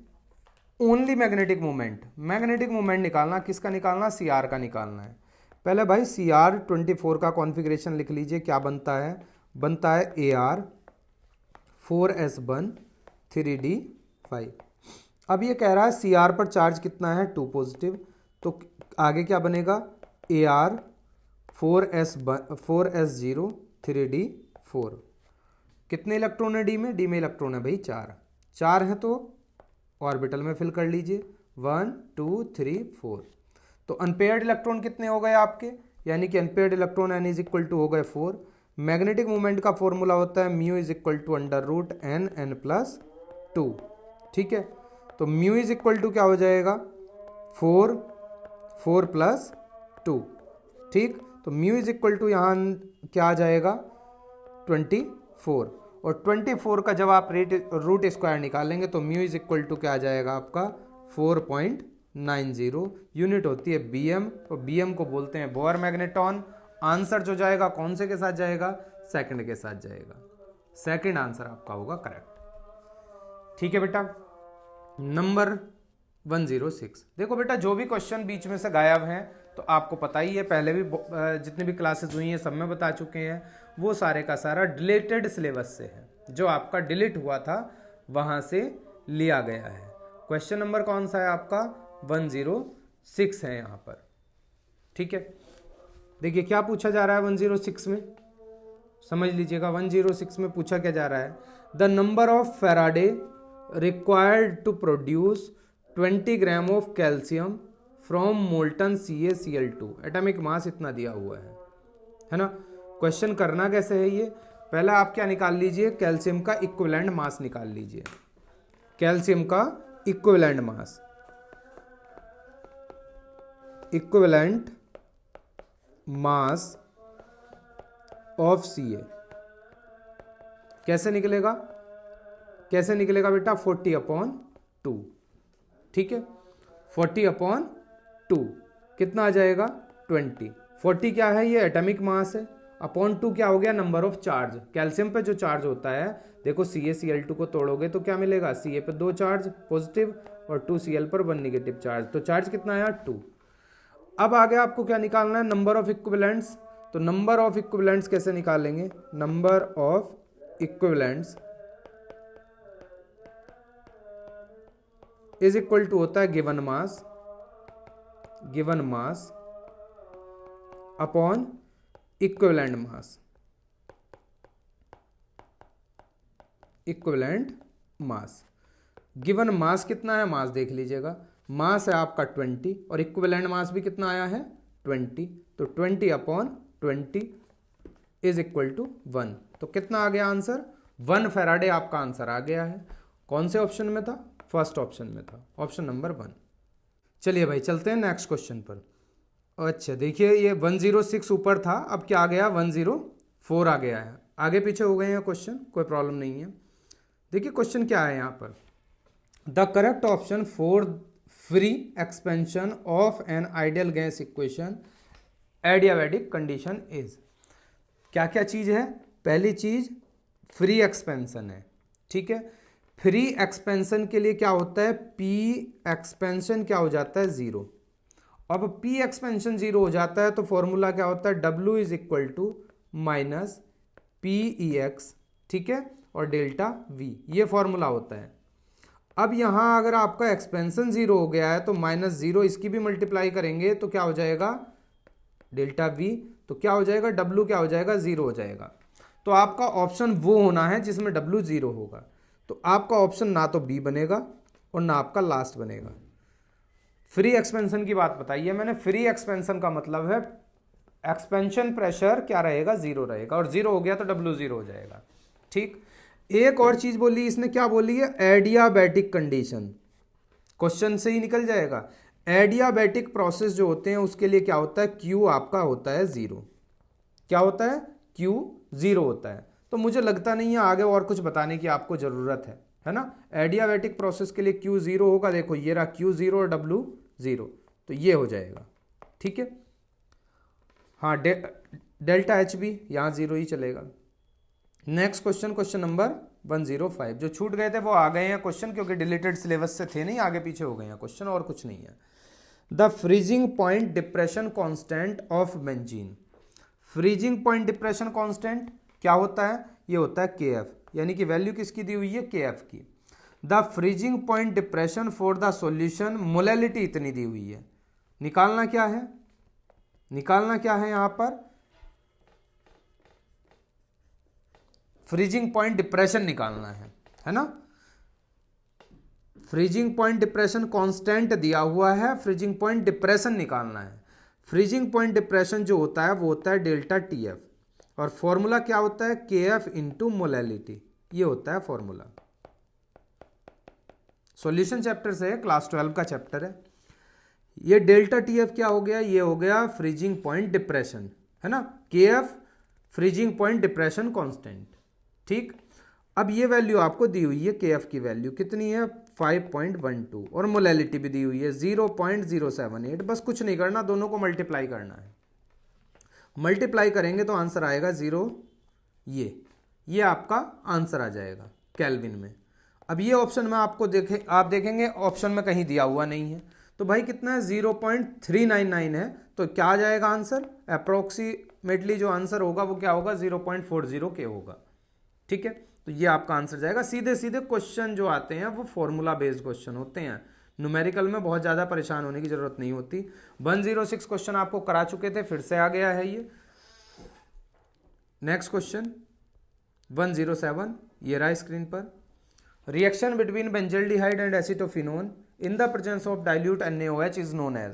only magnetic movement, magnetic movement निकालना, किसका निकालना, CR का निकालना है। पहले भाई CR24 का कॉन्फ़िगरेशन लिख लीजिए, क्या बनता है, बनता है AR 4S1 3D5। अब ये कह रहा है CR पर चार्ज कितना है, 2 पॉजिटिव, तो आगे क्या बनेगा, AR 4S0 3D4। कितने इलेक्ट्रॉन है डी में, डी में इलेक्ट्रॉन है भाई 4, 4 है तो ऑर्बिटल में फिल कर लीजिए, 1 2 3 4। तो अनपेयर्ड इलेक्ट्रॉन कितने हो गए आपके, यानी कि unpaired electron N is equal to हो गए 4। मैग्नेटिक मूवमेंट का फॉर्मूला होता है mu is equal to √N+2, ठीक है। तो म्यू इज इक्वल टू क्या हो जाएगा, 4 4 + 2, ठीक। तो म्यू इज इक्वल टू यहाँ क्या आ जाएगा, 24, और 24 का जब आप रूट स्क्वायर निकालेंगे तो म्यू इज इक्वल टू क्या आ जाएगा आपका, 4.90। यूनिट होती है BM, और BM को बोलते हैं बोर मैग्नेटॉन। आंसर जो जाएगा कौन से के साथ जाएगा, सेकंड के साथ जाएगा, सेकंड आंसर आपका होगा करेक्ट, ठीक है बेटा। नंबर 106। देखो बेटा जो भी क्वेश्चन बीच में से गायब हैं तो आपको पता ही है, पहले भी जितनी भी क्लासेस हुई हैं सब में बता चुके हैं, वो सारे का सारा डिलीटेड सिलेबस से है, जो आपका डिलीट हुआ था वहां से लिया गया है। क्वेश्चन नंबर कौन सा है आपका, 106 है यहाँ पर, ठीक है। देखिए क्या पूछा जा रहा है 106 में, समझ लीजिएगा। 106 में पूछा क्या जा रहा है, the number of Faraday required to produce 20 gram of calcium from molten CaCl2, atomic mass इतना दिया हुआ है ना। क्वेश्चन करना कैसे है ये, पहले आप क्या निकाल लीजिए, कैल्शियम का इक्विवेलेंट मास निकाल लीजिए, कैल्शियम का equivalent mass, equivalent mass of Ca कैसे निकलेगा, कैसे निकलेगा बेटा, 40/2, ठीक है। 40/2 कितना आ जाएगा, 20। 40 क्या है, ये एटॉमिक मास है, अपॉन 2 क्या हो गया, नंबर ऑफ चार्ज। कैल्शियम पे जो चार्ज होता है, देखो CaCl2 को तोड़ोगे तो क्या मिलेगा, Ca पे 2 चार्ज पॉजिटिव और 2Cl पर 1 नेगेटिव चार्ज, तो चार्ज कितना आया, 2। अब आगे आपको क्या निकालना है, नंबर ऑफ इक्विवेलेंट्स। तो नंबर ऑफ इक्विवेलेंट्स कैसे निकालेंगे, number of equivalents is equal to होता है given mass, given mass upon equivalent mass, equivalent mass. Given mass कितना है, मास देख लीजिएगा, मास है आपका 20 और इक्विवेलेंट मास भी कितना आया है, 20, तो 20/20 इज इक्वल टू 1। तो कितना आ गया आंसर, 1 फैराडे आपका आंसर आ गया है। कौन से ऑप्शन में था, फर्स्ट ऑप्शन में था, ऑप्शन नंबर 1। चलिए भाई चलते हैं नेक्स्ट क्वेश्चन पर। अच्छा देखिए ये 106 ऊपर था, अब क्या आ गया, 104 आ गया है, आगे पीछे हो गए हैं क्वेश्चन, कोई प्रॉब्लम नहीं है। देखिए क्वेश्चन क्या है यहाँ पर, the correct option for free expansion of an ideal gas equation adiabatic condition is, क्या क्या चीज है, पहली चीज फ्री एक्सपेंशन है, ठीक है। फ्री एक्सपेंशन के लिए क्या होता है, P एक्सपेंशन क्या हो जाता है, 0, अब P एक्सपेंशन 0 हो जाता है तो फॉर्मूला क्या होता है, W is equal to minus P E X, ठीक है, और डेल्टा V, ये फॉर्मूला होता है। अब यहां अगर आपका एक्सपेंशन 0 हो गया है तो माइनस 0 इसकी भी मल्टीप्लाई करेंगे तो क्या हो जाएगा, डेल्टा V, तो क्या हो जाएगा, W क्या हो जाएगा, 0 हो जाएगा। तो आपका ऑप्शन वो होना है जिसमें W 0 होगा। तो आपका ऑप्शन ना तो B बनेगा और ना आपका लास्ट बनेगा। फ्री एक्सपेंशन की बात बताई है मैंने। फ्री एक्सपेंशन का मतलब है एक्सपेंशन प्रेशर क्या रहेगा, 0 रहेगा, और 0 हो गया तो W 0 हो जाएगा। ठीक, एक और चीज बोली इसने, क्या बोली है, एडियाबैटिक कंडीशन, क्वेश्चन से ही निकल जाएगा। एडियाबैटिक प्रोसेस जो होते हैं उसके लिए क्या होता है, Q आपका होता है 0। क्या होता है, Q 0 होता है। तो मुझे लगता नहीं है आगे और कुछ बताने की आपको जरूरत है ना। एडियाबैटिक प्रोसेस के लिए Q 0 होगा, देखो ये रहा Q 0 और W 0, तो ये हो जाएगा। ठीक है, हाँ, डेल्टा एच भी यहाँ 0 ही चलेगा। Next question, question number 105। जो छूट गए थे वो आ गए हैं क्वेश्चन, क्योंकि डिलीटेड सिलेबस से थे नहीं, आगे पीछे हो गए हैं क्वेश्चन, और कुछ नहीं है। The freezing point depression constant of benzene. Freezing point depression constant क्या होता है, ये होता है KF, यानी कि वैल्यू किसकी दी हुई है, KF की। The freezing point depression for the solution, molality इतनी दी हुई है, निकालना क्या है, निकालना क्या है यहां पर, फ्रीजिंग पॉइंट डिप्रेशन निकालना है ना। फ्रीजिंग पॉइंट डिप्रेशन कांस्टेंट दिया हुआ है, फ्रीजिंग पॉइंट डिप्रेशन निकालना है। फ्रीजिंग पॉइंट डिप्रेशन जो होता है वो होता है डेल्टा TF, और फॉर्मूला क्या होता है, KF इंटू मोलैलिटी, ये होता है फॉर्मूला। सॉल्यूशन चैप्टर से है, क्लास 12 का चैप्टर है। ये डेल्टा TF क्या हो गया, ये हो गया फ्रीजिंग पॉइंट डिप्रेशन, है ना, KF freezing point depression constant. ठीक, अब ये वैल्यू आपको दी हुई है, KF की वैल्यू कितनी है, 5.12, और मोलैलिटी भी दी हुई है 0.078। बस कुछ नहीं करना, दोनों को मल्टीप्लाई करना है। मल्टीप्लाई करेंगे तो आंसर आएगा 0, ये आपका आंसर आ जाएगा केल्विन में। अब ये ऑप्शन में आपको आप देखेंगे ऑप्शन में कहीं दिया हुआ नहीं है, तो भाई कितना है, 0.399 है, तो क्या आ जाएगा आंसर, अप्रोक्सीमेटली जो आंसर होगा वो क्या होगा, 0.40 के होगा। ठीक है, तो ये आपका आंसर जाएगा। सीधे सीधे क्वेश्चन जो आते हैं वो फॉर्मूला बेस्ड क्वेश्चन होते हैं, न्यूमेरिकल में बहुत ज़्यादा परेशान होने की जरूरत नहीं होती। 106 क्वेश्चन आपको करा चुके थे, फिर से आ गया है ये। नेक्स्ट क्वेश्चन 107, ये रहा स्क्रीन पर। Reaction between benzaldehyde and acetophenone in the presence of dilute NaOH is known as.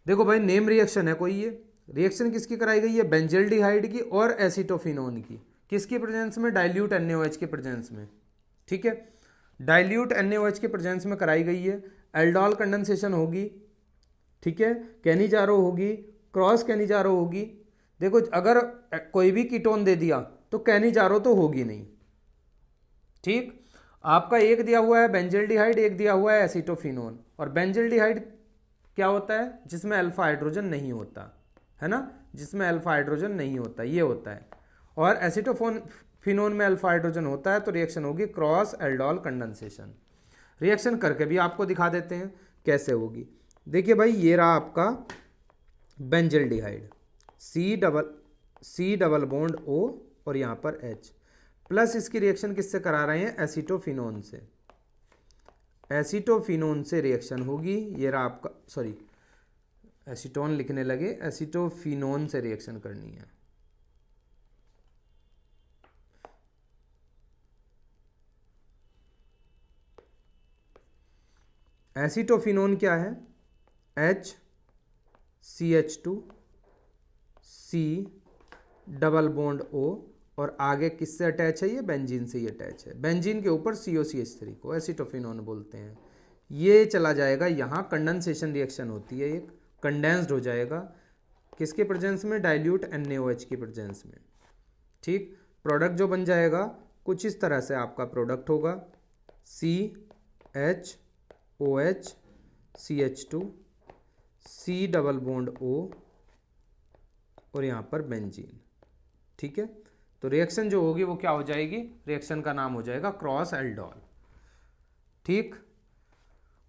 देखो भाई, नेम रिएक्शन है कोई, ये रिएक्शन किसकी कराई गई है, बेंजल्डिहाइड की और एसिटोफिनोन की, किसकी प्रेजेंस में, डाइल्यूट NaOH के प्रेजेंस में। ठीक है, डाइल्यूट NaOH के प्रेजेंस में कराई गई है। एल्डोल कंडेंसेशन होगी, ठीक है, कैनिजारो होगी, क्रॉस कैनिजारो होगी। देखो अगर कोई भी कीटोन दे दिया तो कैनिजारो तो होगी नहीं। ठीक, आपका एक दिया हुआ है बेंजल्डिहाइड, एक दिया हुआ है एसिटोफिनोन, और बेंजल्डिहाइड क्या होता है, जिसमें अल्फा हाइड्रोजन नहीं होता, है ना, जिसमें अल्फा हाइड्रोजन नहीं होता, ये होता है। और एसिटोफिनोन में अल्फा हाइड्रोजन होता है, तो रिएक्शन होगी क्रॉस एल्डोल कंडेंसेशन। रिएक्शन करके भी आपको दिखा देते हैं कैसे होगी। देखिए भाई, ये रहा आपका benzaldehyde, C double bond O और यहाँ पर H, प्लस इसकी रिएक्शन किससे करा रहे हैं, एसिटोफिनोन से। एसिटोफिनोन से रिएक्शन होगी, ये रहा आपका, सॉरी एसीटोन लिखने लगे, एसिटोफिनोन से रिएक्शन करनी है। एसिटोफिनोन क्या है, HCH2 C double bond O, और आगे किससे अटैच है, ये बेंजीन से ही अटैच है। बेंजीन के ऊपर COCH3 को एसिटोफिनोन बोलते हैं। ये चला जाएगा यहाँ, कंडेंसेशन रिएक्शन होती है, एक कंडेंस्ड हो जाएगा किसके प्रेजेंस में, डाइल्यूट NaOH की प्रेजेंस में। ठीक, प्रोडक्ट जो बन जाएगा कुछ इस तरह से आपका प्रोडक्ट होगा, CHOH CH2 C double bond O और यहाँ पर बेंजीन। ठीक है, तो रिएक्शन जो होगी वो क्या हो जाएगी, रिएक्शन का नाम हो जाएगा क्रॉस एल्डोल। ठीक,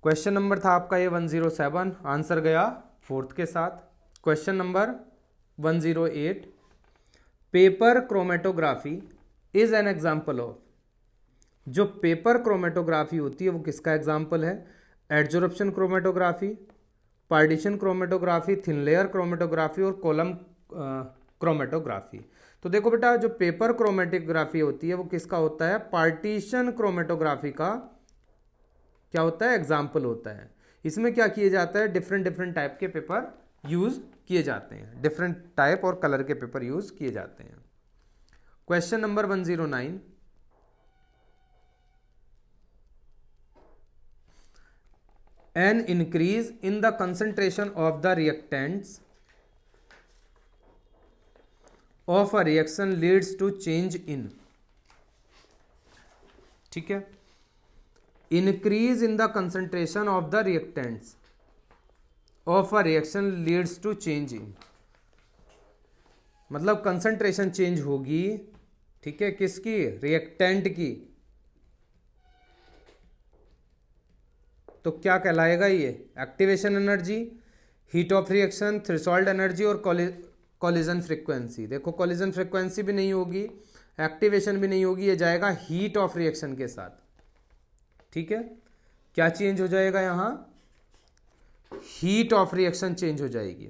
क्वेश्चन नंबर था आपका ये 107, आंसर गया 4th के साथ। Question number 108, paper chromatography is an example of. जो पेपर क्रोमेटोग्राफी होती है वो किसका एग्जाम्पल है? Adsorption chromatography, partition chromatography, thin layer chromatography और कॉलम क्रोमेटोग्राफी। तो देखो बेटा, जो पेपर क्रोमेटोग्राफी होती है वो किसका होता है? पार्टीशन क्रोमेटोग्राफी का क्या होता है? एग्जाम्पल होता है। इसमें क्या किया जाता है? डिफरेंट डिफरेंट टाइप के पेपर यूज किए जाते हैं, डिफरेंट टाइप और कलर के पेपर यूज किए जाते हैं। Question number 109, an increase in the concentration of the reactants of a reaction leads to change in। ठीक है, increase in the concentration of the reactants of a reaction leads to change in, मतलब concentration change होगी। ठीक है, किसकी? Reactant की। तो क्या कहलाएगा ये? Activation energy, heat of reaction, threshold energy और कॉलिजन फ्रीक्वेंसी। देखो कॉलिजन फ्रीक्वेंसी भी नहीं होगी, एक्टिवेशन भी नहीं होगी, ये जाएगा हीट ऑफ रिएक्शन के साथ। ठीक है, क्या चेंज हो जाएगा यहां? हीट ऑफ रिएक्शन चेंज हो जाएगी।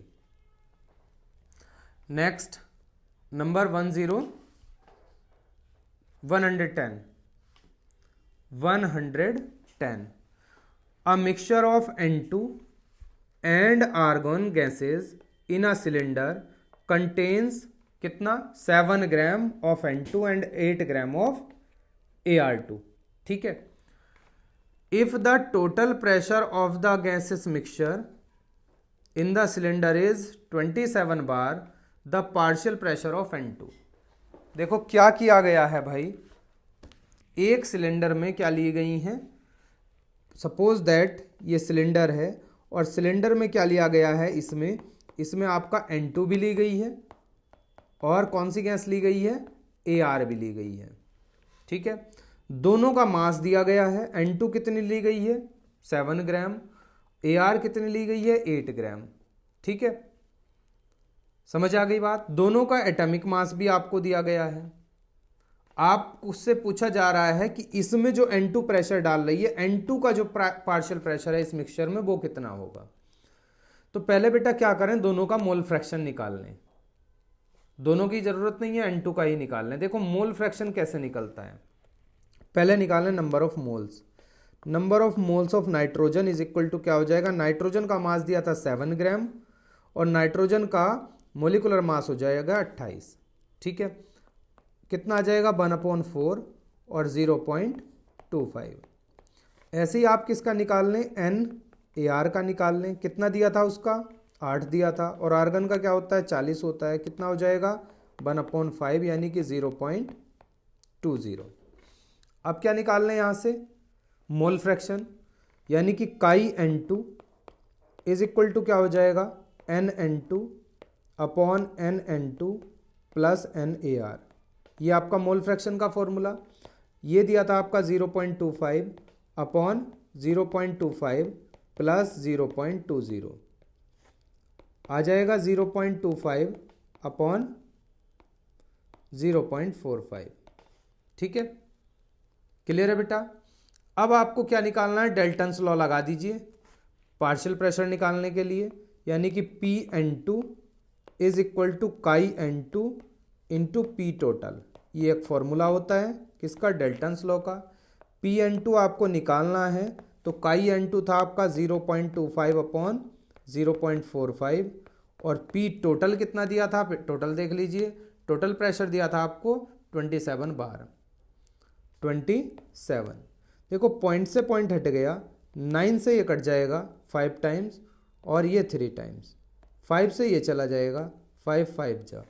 Next number 110, a mixture of N2 and argon gases in a cylinder contains कितना? 7 ग्राम of N2 and 8 gram of Ar2। ठीक है, if the total pressure of the gaseous mixture in the cylinder is 27 bar, the partial pressure of N2। देखो क्या किया गया है भाई, एक सिलेंडर में क्या ली गई हैं? सपोज दैट ये सिलेंडर है और सिलेंडर में क्या लिया गया है? इसमें आपका N2 भी ली गई है और कौन सी गैस ली गई है? Ar भी ली गई है। ठीक है, दोनों का मास दिया गया है। N2 कितनी ली गई है? 7 ग्राम। Ar कितनी ली गई है? 8 ग्राम। ठीक है, समझ आ गई बात? दोनों का एटॉमिक मास भी आपको दिया गया है। आप उससे पूछा जा रहा है कि इसमें जो N2 प्रेशर डाल रही है, N2 का जो पार्शियल प्रेशर है इस मिक्सचर में वो कितना होगा? तो पहले बेटा क्या करें? दोनों का मोल फ्रैक्शन निकाल लें। दोनों की जरूरत नहीं है, N2 का ही निकाल लें। देखो मोल फ्रैक्शन कैसे निकलता है, पहले निकालें number of moles. Number of moles of nitrogen is equal to क्या हो जाएगा? नाइट्रोजन का मास दिया था 7 ग्राम और नाइट्रोजन का मोलिकुलर मास हो जाएगा 28। ठीक है, कितना आ जाएगा? 1/4 और 0.25। ऐसे ही आप किसका निकाल लें? NAr का निकाल लें। कितना दिया था उसका? 8 दिया था। और आर्गन का क्या होता है? 40 होता है। कितना हो जाएगा? 1/5 यानी कि 0.20। अब क्या निकाल लें यहाँ से? मोल फ्रैक्शन, यानी कि काई N2 इज इक्वल टू क्या हो जाएगा? NN2 upon NN2 plus NAr। ये आपका मोल फ्रैक्शन का फॉर्मूला। ये दिया था आपका 0.25 अपॉन 0.25 प्लस 0.20 आ जाएगा 0.25 अपॉन 0.45। ठीक है, क्लियर है बेटा? अब आपको क्या निकालना है? डेल्टन्स लॉ लगा दीजिए पार्शियल प्रेशर निकालने के लिए, यानी कि PN2 इज इक्वल टू काई N2 इंटू P टोटल। ये एक फॉर्मूला होता है किसका? डेल्टन्स लॉ का। PN2 आपको निकालना है तो काई N2 था आपका 0.25 अपॉन 0.45 और P टोटल कितना दिया था? टोटल देख लीजिए, टोटल प्रेशर दिया था आपको 27 बार। 27। देखो पॉइंट से पॉइंट हट गया, 9 से ये कट जाएगा 5 टाइम्स और ये 3 टाइम्स, 5 से ये चला जाएगा 5 5 जा।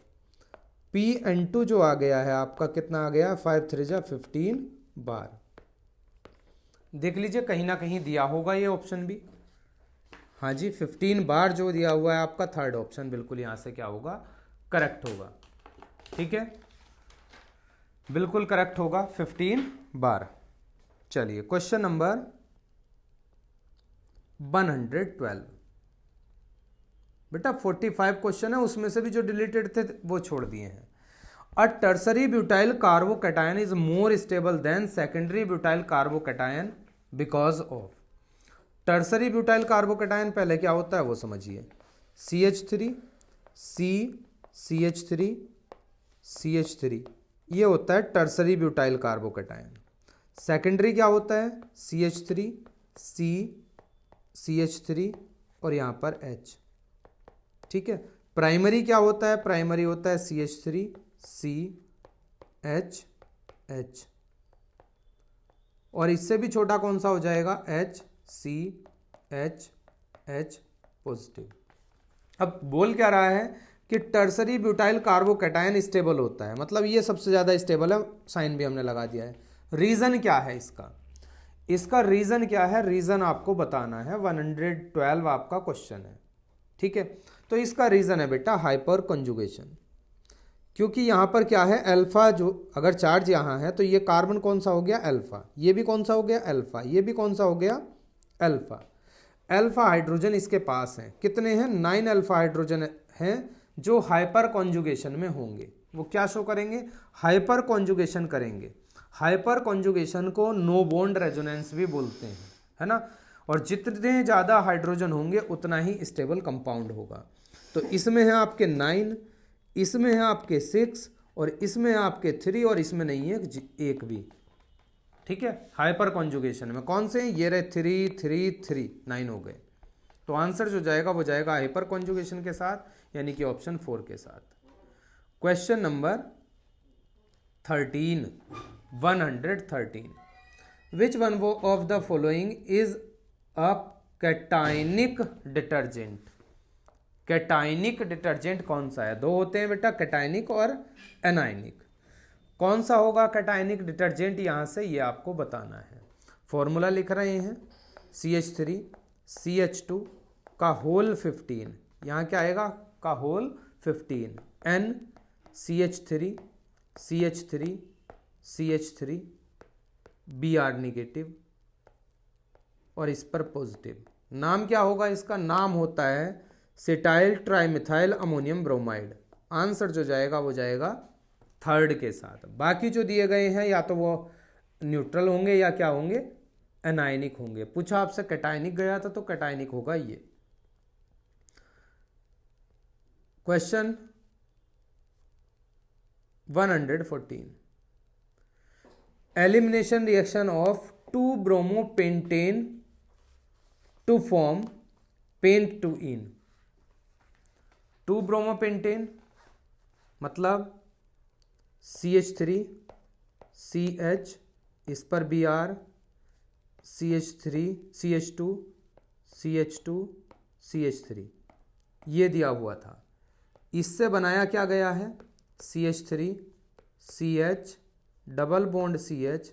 PN2 जो आ गया है आपका कितना आ गया? 5 3 जा 15 बार। देख लीजिए कहीं ना कहीं दिया होगा ये ऑप्शन भी। हाँ जी, 15 बार जो दिया हुआ है आपका, थर्ड ऑप्शन बिल्कुल यहां से क्या होगा? करेक्ट होगा। ठीक है, बिल्कुल करेक्ट होगा 15 बार। चलिए क्वेश्चन नंबर 112, बेटा 45 क्वेश्चन है, उसमें से भी जो डिलीटेड थे वो छोड़ दिए हैं। A tertiary butyl carbocation is more stable than secondary butyl carbocation because of. Tertiary butyl carbocation पहले क्या होता है वो समझिए, CH3 CH3 CH3, ये होता है टर्सरी ब्यूटाइल कार्बोकैटायन। सेकेंडरी क्या होता है, CH3 CH3 और यहाँ पर H, ठीक है। प्राइमरी क्या होता है, प्राइमरी होता है CH3 CH, और इससे भी छोटा कौन सा हो जाएगा, HCH पॉजिटिव। अब बोल क्या रहा है कि टर्सरी ब्यूटाइल कार्बोकैटायन स्टेबल होता है, मतलब ये सबसे ज़्यादा स्टेबल है, साइन भी हमने लगा दिया है। रीज़न क्या है इसका, इसका रीज़न क्या है, रीज़न आपको बताना है, 112 आपका क्वेश्चन है, ठीक है। तो इसका रीज़न है बेटा हाइपर कॉन्जुगेशन, क्योंकि यहाँ पर क्या है, अल्फा जो अगर चार्ज यहाँ है तो ये कार्बन कौन सा हो गया, अल्फा, ये भी कौन सा हो गया, अल्फा, ये भी कौन सा हो गया, अल्फा। अल्फा हाइड्रोजन इसके पास हैं, कितने हैं, 9 अल्फा हाइड्रोजन हैं जो हाइपर कॉन्जुगेशन में होंगे। वो क्या शो करेंगे, हाइपर कॉन्जुगेशन करेंगे। हाइपर कॉन्जुगेशन को नो बॉन्ड रेजोनेंस भी बोलते हैं, है ना। और जितने ज़्यादा हाइड्रोजन होंगे उतना ही स्टेबल कंपाउंड होगा। तो इसमें है आपके 9, इसमें है आपके 6, और इसमें है आपके 3, और इसमें नहीं है एक भी, ठीक है। हाइपर कॉन्जुगेशन में कौन से हैं, ये रहे 3 3 3, 9 हो गए। तो आंसर जो जाएगा वो जाएगा हाइपर कॉन्जुगेशन के साथ, यानी कि ऑप्शन 4 के साथ। Question number 13, 113, which one of the following is a cationic detergent. Cationic detergent कौन सा है, दो होते हैं बेटा, कैटाइनिक और एनाइनिक। कौन सा होगा कैटाइनिक डिटर्जेंट, यहां से ये आपको बताना है। फॉर्मूला लिख रहे हैं, CH3 CH2 का होल 15, यहाँ क्या आएगा, का whole 15, N CH3 CH3 CH3 Br negative, और इस पर पॉजिटिव। नाम क्या होगा इसका, नाम होता है सेटाइल ट्राइमिथाइल अमोनियम ब्रोमाइड। आंसर जो जाएगा वो जाएगा 3rd के साथ। बाकी जो दिए गए हैं या तो वो न्यूट्रल होंगे या क्या होंगे, एनायनिक होंगे। पूछा आपसे कैटायनिक गया था तो कैटायनिक होगा ये। Question 114, elimination reaction of 2 bromopentane to form pent two ene. 2 bromopentane मतलब CH3 CH, इस पर Br, CH3 CH2 CH2 CH3, ये दिया हुआ था। इससे बनाया क्या गया है, CH3 CH double bond CH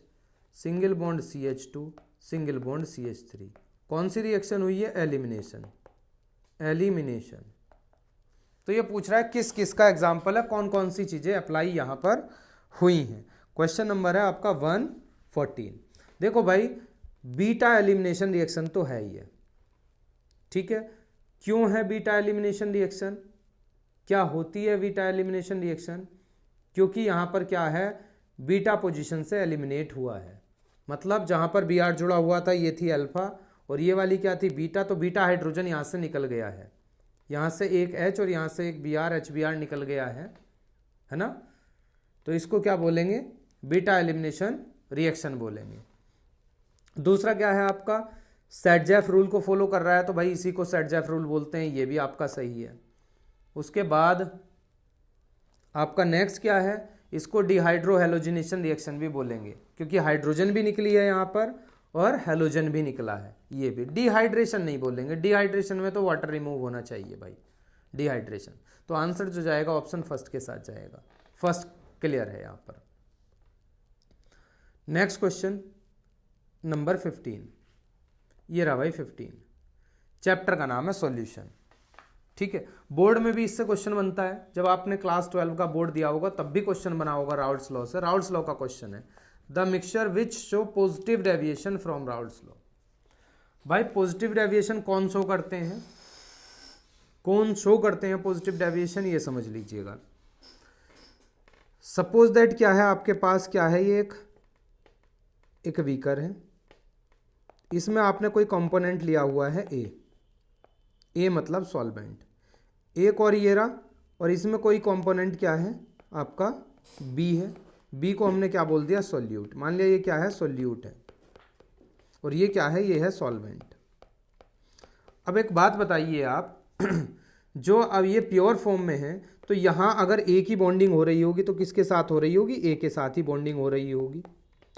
single bond CH2 single bond CH3। कौन सी रिएक्शन हुई है, एलिमिनेशन। एलिमिनेशन तो ये पूछ रहा है किस किस का एग्जाम्पल है, कौन कौन सी चीजें अप्लाई यहां पर हुई हैं। क्वेश्चन नंबर है आपका 114। देखो भाई, बीटा एलिमिनेशन रिएक्शन तो है ही है, ठीक है। क्यों है बीटा एलिमिनेशन रिएक्शन, क्या होती है बीटा एलिमिनेशन रिएक्शन, क्योंकि यहां पर क्या है, बीटा पोजीशन से एलिमिनेट हुआ है। मतलब जहां पर Br जुड़ा हुआ था ये थी अल्फा, और ये वाली क्या थी, बीटा। तो बीटा हाइड्रोजन यहां से निकल गया है, यहां से एक H और यहां से एक Br HBr निकल गया है ना। तो इसको क्या बोलेंगे, बीटा एलिमिनेशन रिएक्शन बोलेंगे। दूसरा क्या है आपका, सेटजेफ रूल को फॉलो कर रहा है, तो भाई इसी को सेटजेफ रूल बोलते हैं, ये भी आपका सही है। उसके बाद आपका नेक्स्ट क्या है, इसको डिहाइड्रो हेलोजिनेशन रिएक्शन भी बोलेंगे, क्योंकि हाइड्रोजन भी निकली है यहाँ पर और हेलोजन भी निकला है। ये भी डिहाइड्रेशन नहीं बोलेंगे, डिहाइड्रेशन में तो वाटर रिमूव होना चाहिए भाई, डिहाइड्रेशन। तो आंसर जो जाएगा ऑप्शन फर्स्ट के साथ जाएगा, फर्स्ट क्लियर है यहाँ पर। नेक्स्ट क्वेश्चन नंबर 15, ये रहा भाई 15, चैप्टर का नाम है सॉल्यूशन, ठीक है। बोर्ड में भी इससे क्वेश्चन बनता है, जब आपने क्लास 12 का बोर्ड दिया होगा तब भी क्वेश्चन बना होगा राउल्ट्स लॉ से। राउल्ट्स लॉ का क्वेश्चन है, the mixture which show positive deviation from Raoult's law. भाई पॉजिटिव डेविएशन कौन शो करते हैं, कौन शो करते हैं पॉजिटिव डेविएशन, ये समझ लीजिएगा। सपोज दैट क्या है आपके पास, क्या है ये, एक बीकर है, इसमें आपने कोई कंपोनेंट लिया हुआ है ए मतलब सॉल्वेंट, एक और ये रहा, और इसमें कोई कंपोनेंट क्या है आपका बी है, बी को हमने क्या बोल दिया सॉल्यूट, मान लिया ये क्या है सॉल्यूट है, और ये क्या है, ये है सॉल्वेंट। अब एक बात बताइए आप जो अब ये प्योर फॉर्म में है, तो यहाँ अगर ए की बॉन्डिंग हो रही होगी तो किसके साथ हो रही होगी, ए के साथ ही बॉन्डिंग हो रही होगी,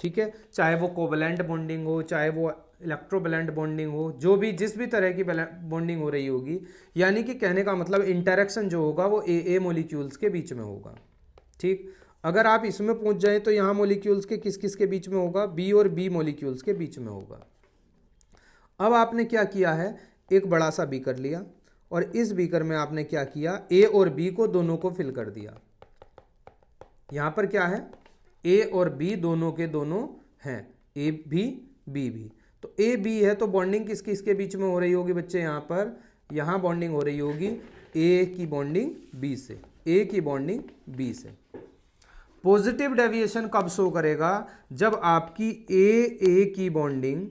ठीक है, चाहे वो कोवलेंट बॉन्डिंग हो, चाहे वो इलेक्ट्रोवैलेंट बॉन्डिंग हो, जो भी जिस भी तरह की बॉन्डिंग हो रही होगी, यानी कि कहने का मतलब इंटरेक्शन जो होगा वो ए मॉलिक्यूल्स के बीच में होगा, ठीक। अगर आप इसमें पहुंच जाए तो यहाँ मॉलिक्यूल्स के किस किस के बीच में होगा, बी और बी मॉलिक्यूल्स के बीच में होगा। अब आपने क्या किया है, एक बड़ा सा बीकर लिया, और इस बीकर में आपने क्या किया, ए और बी को दोनों को फिल कर दिया। यहां पर क्या है, ए और बी दोनों के दोनों हैं, ए भी बी भी, तो ए बी है, तो बॉन्डिंग किस किसके बीच में हो रही होगी बच्चे, यहां बॉन्डिंग हो रही होगी ए की बॉन्डिंग बी से, ए की बॉन्डिंग बी से। पॉजिटिव डेविएशन कब शो करेगा, जब आपकी ए की बॉन्डिंग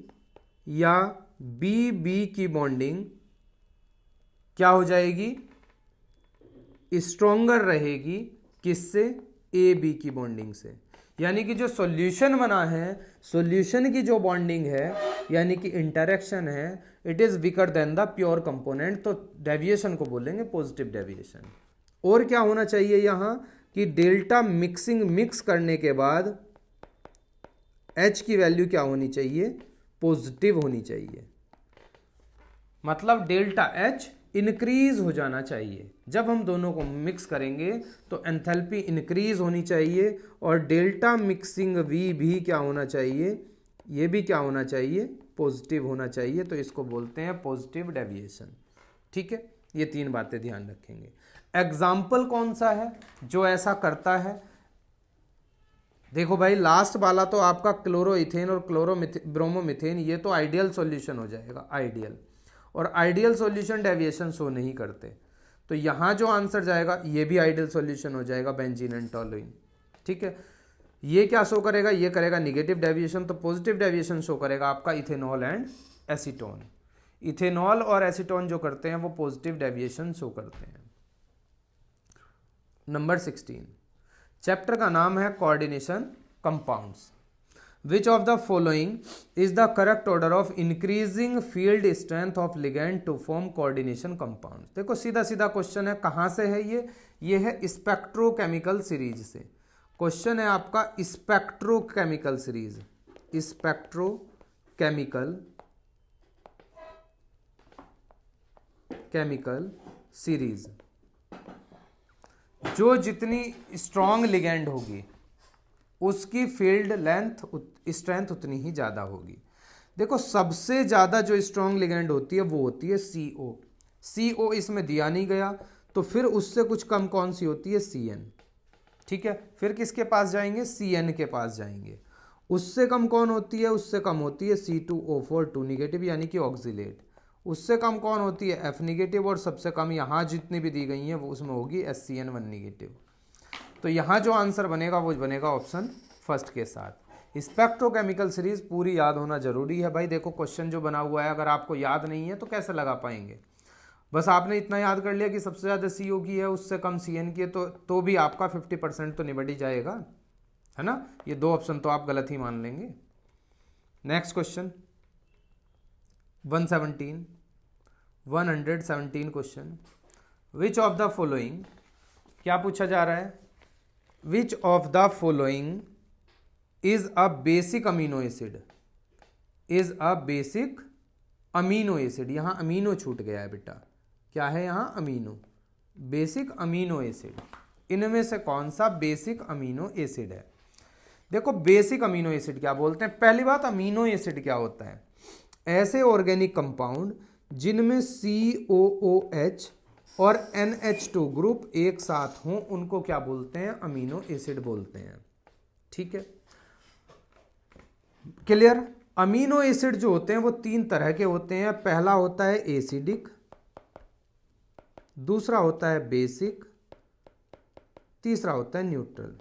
या बी की बॉन्डिंग क्या हो जाएगी, स्ट्रॉन्गर रहेगी, किससे, ए बी की बॉन्डिंग से। यानी कि जो सॉल्यूशन बना है, सॉल्यूशन की जो बॉन्डिंग है यानी कि इंटरेक्शन है, it is weaker then the pure component, तो डेविएशन को बोलेंगे पॉजिटिव डेविएशन। और क्या होना चाहिए यहां कि डेल्टा मिक्स करने के बाद एच की वैल्यू क्या होनी चाहिए, पॉजिटिव होनी चाहिए, मतलब डेल्टा एच इंक्रीज हो जाना चाहिए। जब हम दोनों को मिक्स करेंगे तो एंथैल्पी इंक्रीज होनी चाहिए, और डेल्टा मिक्सिंग वी भी क्या होना चाहिए, ये भी क्या होना चाहिए, पॉजिटिव होना चाहिए, तो इसको बोलते हैं पॉजिटिव डेविएशन, ठीक है। ये तीन बातें ध्यान रखेंगे। एग्जाम्पल कौन सा है जो ऐसा करता है, देखो भाई लास्ट वाला तो आपका क्लोरोइथेन और ब्रोमोमिथेन, ये तो आइडियल सॉल्यूशन हो जाएगा, आइडियल, और आइडियल सॉल्यूशन डेविएशन शो नहीं करते, तो यहां जो आंसर जाएगा ये भी आइडियल सॉल्यूशन हो जाएगा, बेंजीन एंड टॉलुइन, ठीक है। ये क्या शो करेगा, ये करेगा निगेटिव डेविएशन, तो पॉजिटिव डेविएशन शो करेगा आपका इथेनॉल एंड एसीटोन। इथेनॉल और एसीटोन जो करते हैं वो पॉजिटिव डेविएशन शो करते हैं। नंबर 16, चैप्टर का नाम है coordination compounds. Which of the following is the correct order of increasing field strength of ligand to form coordination compounds? देखो सीधा सीधा क्वेश्चन है, कहां से है ये है स्पेक्ट्रोकेमिकल सीरीज से। क्वेश्चन है आपका स्पेक्ट्रोकेमिकल सीरीज, स्पेक्ट्रोकेमिकल सीरीज, जो जितनी स्ट्रॉन्ग लिगेंड होगी उसकी फील्ड लेंथ स्ट्रेंथ उतनी ही ज़्यादा होगी। देखो सबसे ज़्यादा जो स्ट्रॉन्ग लिगेंड होती है वो होती है CO। CO इसमें दिया नहीं गया, तो फिर उससे कुछ कम कौन सी होती है, CN, ठीक है। फिर किसके पास जाएंगे, CN के पास जाएंगे। उससे कम कौन होती है, उससे कम होती है C2O4 2 निगेटिव यानी कि ऑक्सीलेट। उससे कम कौन होती है, F निगेटिव, और सबसे कम यहाँ जितनी भी दी गई हैं वो उसमें होगी SCN1 निगेटिव। तो यहाँ जो आंसर बनेगा वो बनेगा ऑप्शन फर्स्ट के साथ। स्पेक्ट्रोकेमिकल सीरीज पूरी याद होना जरूरी है भाई। देखो क्वेश्चन जो बना हुआ है अगर आपको याद नहीं है तो कैसे लगा पाएंगे। बस आपने इतना याद कर लिया कि सबसे ज़्यादा CO की है, उससे कम CN की है, तो भी आपका 50% तो निबट ही जाएगा, है ना। ये दो ऑप्शन तो आप गलत ही मान लेंगे। Next question 117 question, which of the following, क्या पूछा जा रहा है, which of the following is a basic amino acid, is a basic amino acid. यहां अमीनो छूट गया है बेटा, क्या है यहां अमीनो, बेसिक अमीनो एसिड। इनमें से कौन सा बेसिक अमीनो एसिड है। देखो बेसिक अमीनो एसिड क्या बोलते हैं। पहली बात, अमीनो एसिड क्या होता है, ऐसे ऑर्गेनिक कंपाउंड जिनमें COOH और NH2 ग्रुप एक साथ हों उनको क्या बोलते हैं, अमीनो एसिड बोलते हैं, ठीक है, क्लियर। अमीनो एसिड जो होते हैं वो तीन तरह के होते हैं। पहला होता है एसिडिक, दूसरा होता है बेसिक, तीसरा होता है न्यूट्रल।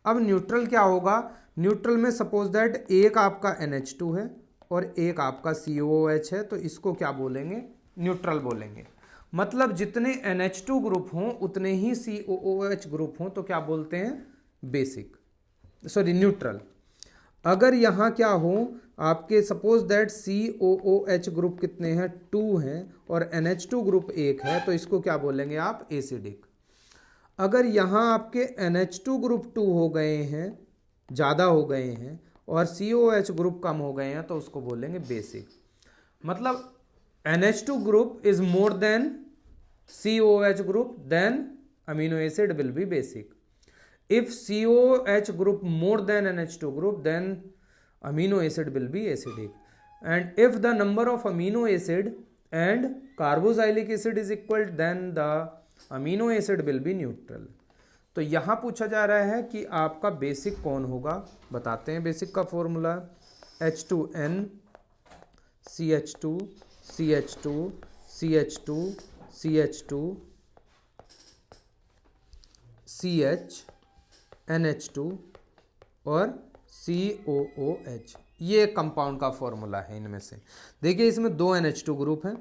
अब न्यूट्रल क्या होगा, न्यूट्रल में सपोज दैट एक आपका NH2 है और एक आपका COOH है, तो इसको क्या बोलेंगे, न्यूट्रल बोलेंगे। मतलब जितने NH2 ग्रुप हों उतने ही COOH ग्रुप हों तो क्या बोलते हैं, बेसिक, सॉरी न्यूट्रल। अगर यहाँ क्या हो आपके, सपोज दैट COOH ग्रुप कितने हैं, 2 हैं और NH2 ग्रुप 1 है, तो इसको क्या बोलेंगे आप, एसिडिक। अगर यहाँ आपके NH2 ग्रुप 2 हो गए हैं, ज़्यादा हो गए हैं, और COOH ग्रुप कम हो गए हैं, तो उसको बोलेंगे बेसिक। मतलब NH2 group is more than COOH group, then amino acid will be basic. If COOH group more than NH2 group, then amino acid will be acidic. And if the number of amino acid and carboxylic acid is equal, then the amino acid will be neutral. तो यहाँ पूछा जा रहा है कि आपका basic कौन होगा, बताते हैं। बेसिक का formula H2N CH2 CH2 CH2 CH2 CH NH2 और COOH, ये कंपाउंड का फॉर्मूला है। इनमें से देखिए इसमें 2 NH2 ग्रुप हैं,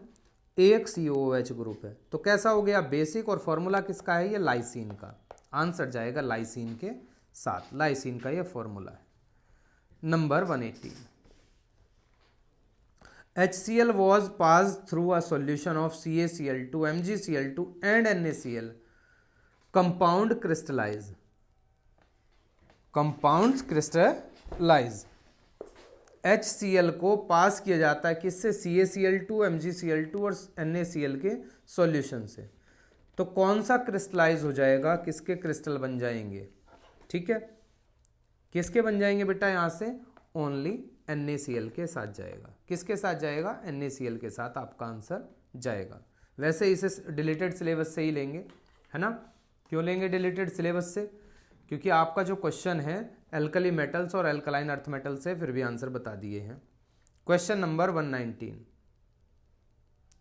एक COOH ग्रुप है, तो कैसा हो गया, बेसिक। और फॉर्मूला किसका है, ये लाइसिन का। आंसर जाएगा लाइसिन के साथ, लाइसिन का ये फॉर्मूला है। Number 118, HCl was passed through a solution of CaCl2, MgCl2 and NaCl. Compound crystallize. Compounds crystallize. HCl को पास किया जाता है किससे, CaCl2, MgCl2 और NaCl के सॉल्यूशन से। तो कौन सा क्रिस्टलाइज हो जाएगा, किसके क्रिस्टल बन जाएंगे, ठीक है, किसके बन जाएंगे बेटा, यहां से ओनली NaCl के साथ जाएगा। किसके साथ जाएगा, NaCl के साथ आपका आंसर जाएगा। वैसे इसे डिलीटेड सिलेबस से ही लेंगे, है ना। क्यों लेंगे डिलीटेड सिलेबस से, क्योंकि आपका जो क्वेश्चन है एल्कली मेटल्स और एल्कलाइन अर्थ मेटल से, फिर भी आंसर बता दिए हैं। क्वेश्चन नंबर 119,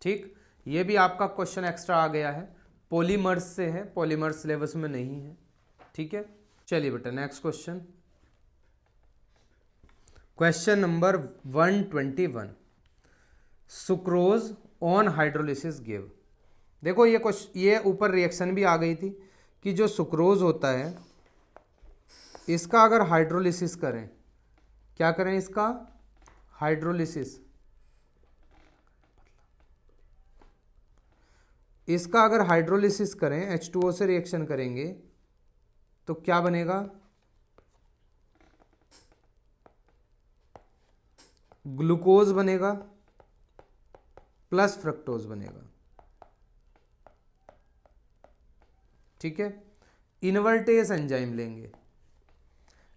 ठीक, ये भी आपका क्वेश्चन एक्स्ट्रा आ गया है, पॉलीमर्स से है, पॉलीमर्स सिलेबस में नहीं है, ठीक है। चलिए बेटा next question, question number 121, sucrose on hydrolysis give. देखो ये ऊपर रिएक्शन भी आ गई थी कि जो सुक्रोज होता है इसका अगर हाइड्रोलिसिस करें, क्या करें, इसका हाइड्रोलिसिस, इसका अगर हाइड्रोलिसिस करें, H2O से रिएक्शन करेंगे तो क्या बनेगा, ग्लूकोज बनेगा प्लस फ्रक्टोज बनेगा, ठीक है। इनवर्टेस एंजाइम लेंगे,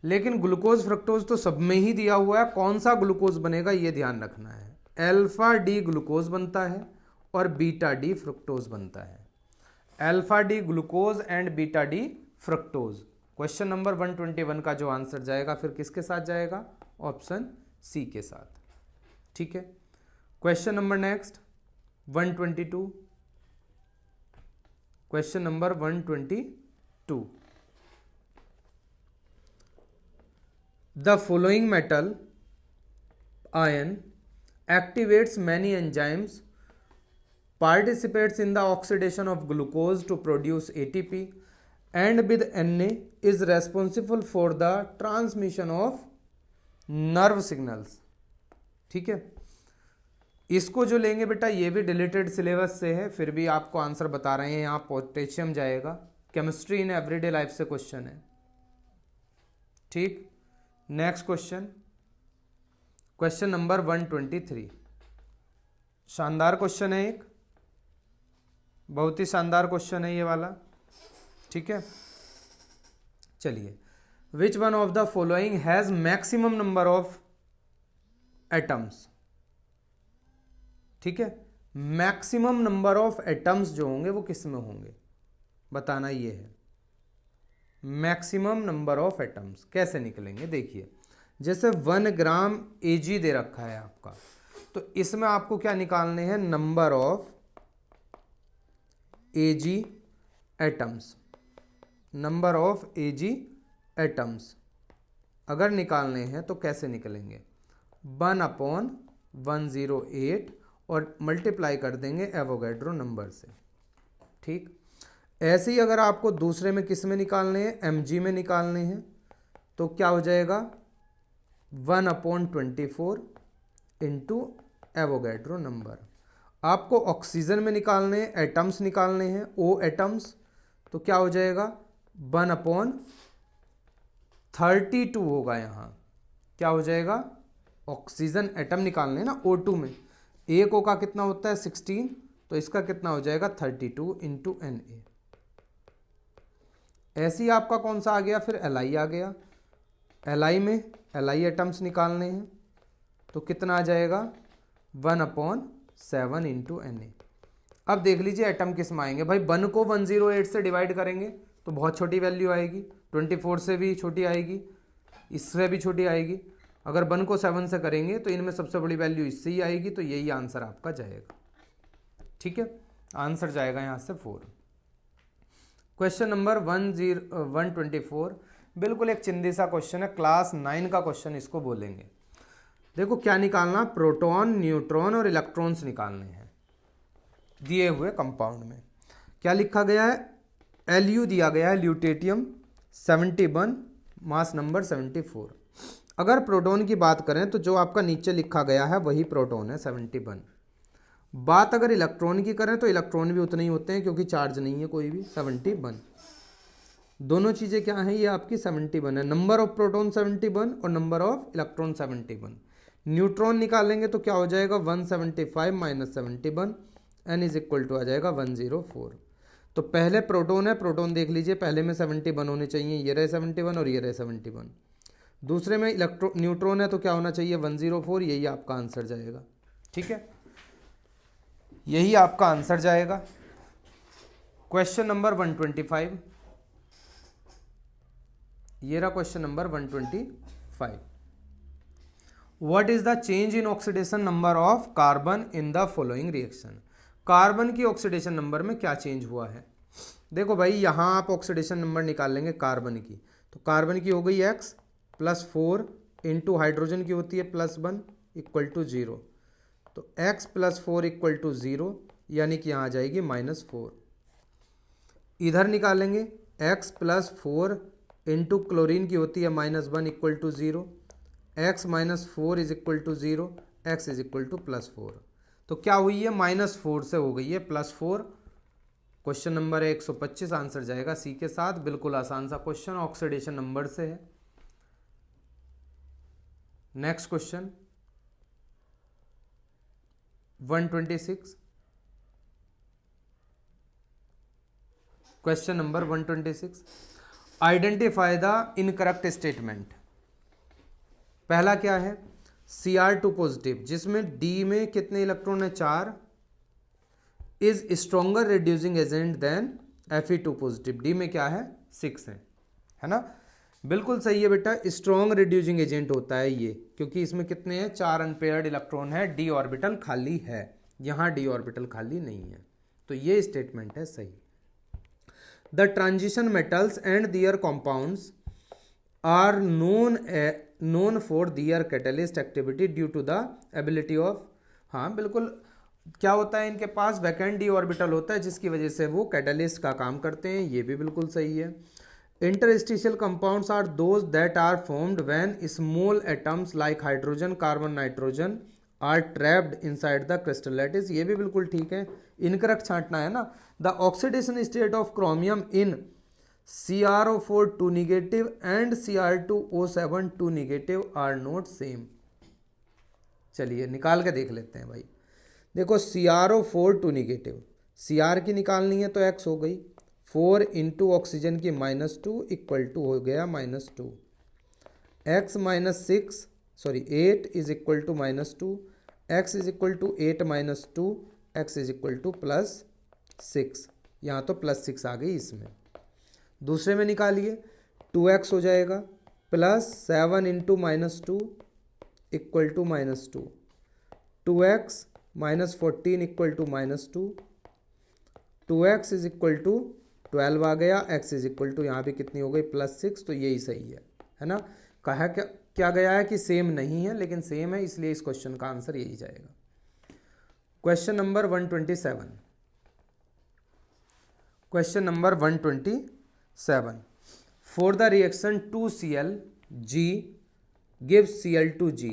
लेकिन ग्लूकोज फ्रक्टोज तो सब में ही दिया हुआ है, कौन सा ग्लूकोज बनेगा ये ध्यान रखना है। अल्फा डी ग्लूकोज बनता है और बीटा डी फ्रक्टोज बनता है, alpha D glucose and beta D fructose. Question number 121 का जो आंसर जाएगा फिर किसके साथ जाएगा, ऑप्शन सी के साथ, ठीक है। Question number next 122, question number 122, the following metal ion activates many enzymes, participates in the oxidation of glucose to produce ATP, and with Na is responsible for the transmission of nerve signals, ठीक है। इसको जो लेंगे बेटा ये भी deleted syllabus से है, फिर भी आपको आंसर बता रहे हैं, यहाँ पोटेशियम जाएगा, केमिस्ट्री इन एवरीडे लाइफ से क्वेश्चन है, ठीक। नेक्स्ट क्वेश्चन, क्वेश्चन नंबर 123, शानदार क्वेश्चन है, एक बहुत ही शानदार क्वेश्चन है ये वाला, ठीक है। चलिए, which one of the following has maximum number of atoms, ठीक है। मैक्सिमम नंबर ऑफ एटम्स जो होंगे वो किस में होंगे, बताना ये है। मैक्सिमम नंबर ऑफ एटम्स कैसे निकलेंगे, देखिए जैसे 1 ग्राम Ag दे रखा है आपका, तो इसमें आपको क्या निकालने हैं, number of Ag atoms, number of Ag atoms अगर निकालने हैं तो कैसे निकलेंगे, 1/108 और मल्टीप्लाई कर देंगे एवोगैड्रो नंबर से। ठीक, ऐसे ही अगर आपको दूसरे में किस में निकालने हैं, Mg में निकालने हैं, तो क्या हो जाएगा 1/24 इंटू एवोगैड्रो नंबर। आपको ऑक्सीजन में निकालने हैं, एटम्स निकालने हैं, O एटम्स, तो क्या हो जाएगा 1/32 होगा। यहाँ क्या हो जाएगा, ऑक्सीजन एटम निकालने हैं ना O2 में, एक O का कितना होता है 16, तो इसका कितना हो जाएगा 32 इंटू Na। ऐसे ही आपका कौन सा आ गया, फिर Li आ गया। Li में Li एटम्स निकालने हैं, तो कितना आ जाएगा 1/7 इंटू Na। अब देख लीजिए एटम किस में आएंगे भाई, 1 को 108 से डिवाइड करेंगे तो बहुत छोटी वैल्यू आएगी, 24 से भी छोटी आएगी, इससे भी छोटी आएगी। अगर 1 को 7 से करेंगे तो इनमें सबसे बड़ी वैल्यू इससे ही आएगी, तो यही आंसर आपका जाएगा। ठीक है, आंसर जाएगा यहाँ से 4। क्वेश्चन नंबर 124, बिल्कुल एक चिंदी सा क्वेश्चन है, क्लास 9 का क्वेश्चन इसको बोलेंगे। देखो क्या निकालना, प्रोटॉन, न्यूट्रॉन और इलेक्ट्रॉन्स निकालने हैं दिए हुए कंपाउंड में। क्या लिखा गया है, Lu दिया गया है ल्यूटेटियम 71, मास नंबर 74। अगर प्रोटॉन की बात करें तो जो आपका नीचे लिखा गया है वही प्रोटॉन है 71। बात अगर इलेक्ट्रॉन की करें तो इलेक्ट्रॉन भी उतने ही होते हैं क्योंकि चार्ज नहीं है कोई भी, 71। दोनों चीज़ें क्या हैं, ये आपकी 71 है, नंबर ऑफ प्रोटॉन 71 और नंबर ऑफ इलेक्ट्रॉन 71। न्यूट्रॉन निकालेंगे तो क्या हो जाएगा 175 minus 71, n is equal to आ जाएगा 104। तो पहले प्रोटॉन है, प्रोटॉन देख लीजिए पहले में 71 होने चाहिए, ये रहे 71 और ये रहे 71। दूसरे में न्यूट्रॉन है तो क्या होना चाहिए 104, यही आपका आंसर जाएगा। ठीक है, यही आपका आंसर जाएगा। क्वेश्चन नंबर 125, ये रहा question number 125। What is the change in oxidation number of carbon in the following reaction. Carbon की ऑक्सीडेशन नंबर में क्या चेंज हुआ है। देखो भाई यहां आप ऑक्सीडेशन नंबर निकाल लेंगे कार्बन की, तो कार्बन की हो गई x +4 इंटू हाइड्रोजन की होती है +1 इक्वल टू 0, तो x +4 इक्वल टू 0, यानी कि यहाँ आ जाएगी -4। इधर निकालेंगे x +4 इंटू क्लोरीन की होती है -1 equal to 0, x -4 is equal to 0, x is equal to +4। तो क्या हुई है, -4 से हो गई है +4। क्वेश्चन नंबर है 125, आंसर जाएगा सी के साथ। बिल्कुल आसान सा क्वेश्चन, ऑक्सीडेशन नंबर से है। Next question 126, question number 126, identify the incorrect statement. पहला क्या है, Cr2 पॉजिटिव जिसमें D में कितने इलेक्ट्रॉन है 4, is stronger reducing agent than Fe2 positive, D में क्या है 6 है ना। बिल्कुल सही है बेटा, स्ट्रॉन्ग रिड्यूसिंग एजेंट होता है ये, क्योंकि इसमें कितने हैं 4 अनपेयर्ड इलेक्ट्रॉन है, D ऑर्बिटल खाली है, यहां D ऑर्बिटल खाली नहीं है, तो ये स्टेटमेंट है सही। The transition metals and their compounds are known for their catalyst activity due to the ability of, हाँ बिल्कुल, क्या होता है इनके पास वैकेंट डी ऑर्बिटल होता है जिसकी वजह से वो कैटलिस्ट का काम करते हैं, ये भी बिल्कुल सही है। Interstitial compounds are those that are formed when small atoms like hydrogen, carbon, nitrogen are trapped inside the crystal lattice, ये भी बिल्कुल ठीक है। इनकरेक्ट छांटना है ना। The oxidation state of chromium in CrO4 2 negative and Cr2O7 2 negative are not same। चलिए निकाल के देख लेते हैं भाई। देखो CrO4 2 negative, Cr की निकालनी है तो x हो गई, 4 इंटू ऑक्सीजन की -2 इक्वल टू हो गया -2, x -8 is equal to -2, x is equal to 8 -2, x is equal to +6, यहाँ तो +6 आ गई इसमें। दूसरे में निकालिए 2x हो जाएगा, +7 into -2 equal to -2, 2x -14 equal to -2, 2x is equal to 12 आ गया, x इज इक्वल टू यहाँ भी कितनी हो गई +6, तो यही सही है ना। कहा क्या गया है कि सेम नहीं है, लेकिन सेम है, इसलिए इस क्वेश्चन का आंसर यही जाएगा। Question number 127, question number 127, for the reaction 2Cl(G) gives Cl2G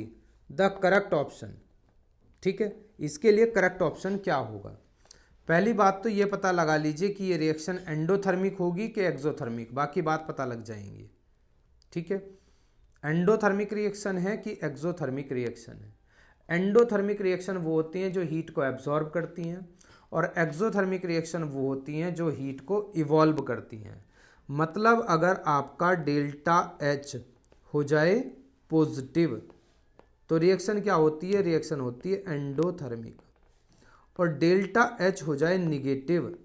the correct option. ठीक है, इसके लिए करेक्ट ऑप्शन क्या होगा? पहली बात तो ये पता लगा लीजिए कि ये रिएक्शन एंडोथर्मिक होगी कि एक्सोथर्मिक, बाकी बात पता लग जाएंगी। ठीक है, एंडोथर्मिक रिएक्शन है कि एक्सोथर्मिक रिएक्शन है। एंडोथर्मिक रिएक्शन वो होती हैं जो हीट को एब्जॉर्ब करती हैं, और एक्सोथर्मिक रिएक्शन वो होती हैं जो हीट को इवॉल्व करती हैं। मतलब अगर आपका डेल्टा H हो जाए पॉजिटिव तो रिएक्शन क्या होती है? रिएक्शन होती है एंडोथर्मिक। और डेल्टा H हो जाए निगेटिव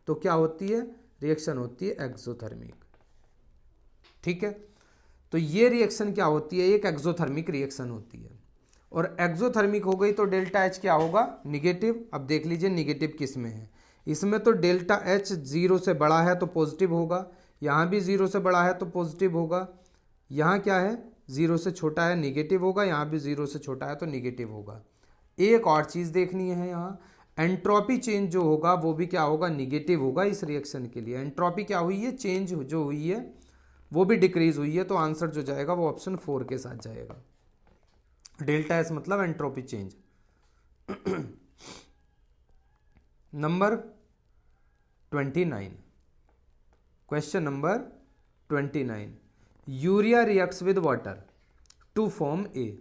तो क्या होती है? रिएक्शन होती है एक्सोथर्मिक। ठीक है, तो ये रिएक्शन क्या होती है? एक एक्सोथर्मिक रिएक्शन होती है, और एक्सोथर्मिक हो गई तो डेल्टा H क्या होगा? निगेटिव। अब देख लीजिए निगेटिव किस में है, इसमें तो डेल्टा H 0 से बड़ा है तो पॉजिटिव होगा, यहाँ भी 0 से बड़ा है तो पॉजिटिव होगा, यहाँ क्या है 0 से छोटा है निगेटिव होगा, यहाँ भी 0 से छोटा है तो निगेटिव होगा। एक और चीज़ देखनी है, यहाँ एंट्रोपी चेंज जो होगा वो भी क्या होगा? निगेटिव होगा इस रिएक्शन के लिए। एंट्रोपी क्या हुई है? चेंज जो हुई है वो भी डिक्रीज हुई है, तो आंसर जो जाएगा वो ऑप्शन 4 के साथ जाएगा। डेल्टा एस मतलब entropy change. Number 29, question number 29, urea reacts with water to form A.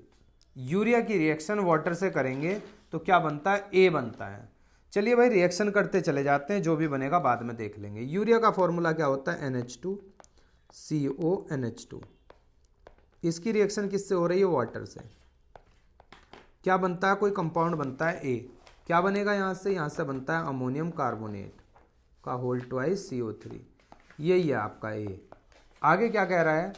Urea की रिएक्शन वाटर से करेंगे तो क्या बनता है? ए बनता है। चलिए भाई रिएक्शन करते चले जाते हैं, जो भी बनेगा बाद में देख लेंगे। यूरिया का फॉर्मूला क्या होता है? NH2CONH2। इसकी रिएक्शन किससे हो रही है? वाटर से। क्या बनता है? कोई कंपाउंड बनता है ए। क्या बनेगा यहाँ से? यहाँ से बनता है अमोनियम कार्बोनेट का होल ट्वाइस CO3। यही है आपका ए। आगे क्या कह रहा है?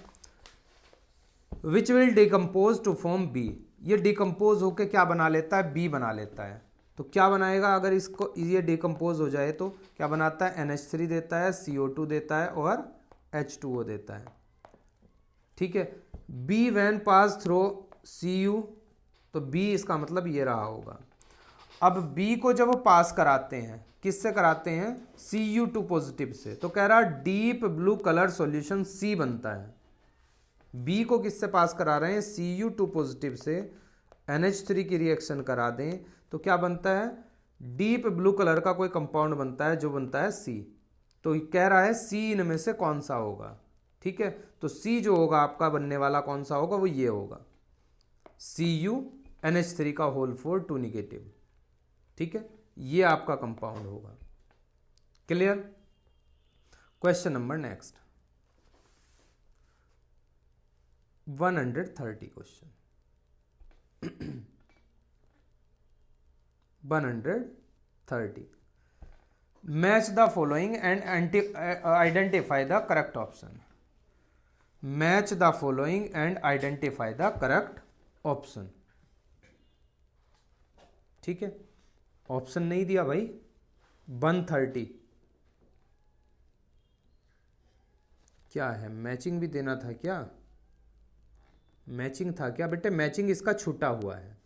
Which will decompose to form B. ये डिकम्पोज होकर क्या बना लेता है? बी बना लेता है। तो क्या बनाएगा अगर इसको ये डिकम्पोज हो जाए तो? क्या बनाता है? NH3 देता है, CO2 देता है और H2O देता है। ठीक है, B when pass through Cu, तो बी इसका मतलब ये रहा होगा। अब बी को जब पास कराते हैं, किससे कराते हैं? Cu2 पॉजिटिव से, तो कह रहा deep blue colour solution C बनता है। बी को किससे पास करा रहे हैं? Cu2 पॉजिटिव से NH3 की रिएक्शन करा दें तो क्या बनता है? डीप ब्लू कलर का कोई कंपाउंड बनता है जो बनता है C। तो कह रहा है C इनमें से कौन सा होगा। ठीक है, तो C जो होगा आपका बनने वाला कौन सा होगा? वो ये होगा, CuNH3 का होल 4 2 निगेटिव। ठीक है, ये आपका कंपाउंड होगा। Clear? Question number next 130 question 130, match the following and identify the correct option. Match the following and identify the correct option. ठीक है, ऑप्शन नहीं दिया भाई। 130 क्या है? मैचिंग भी देना था क्या? मैचिंग था क्या बेटे? मैचिंग इसका छूटा हुआ है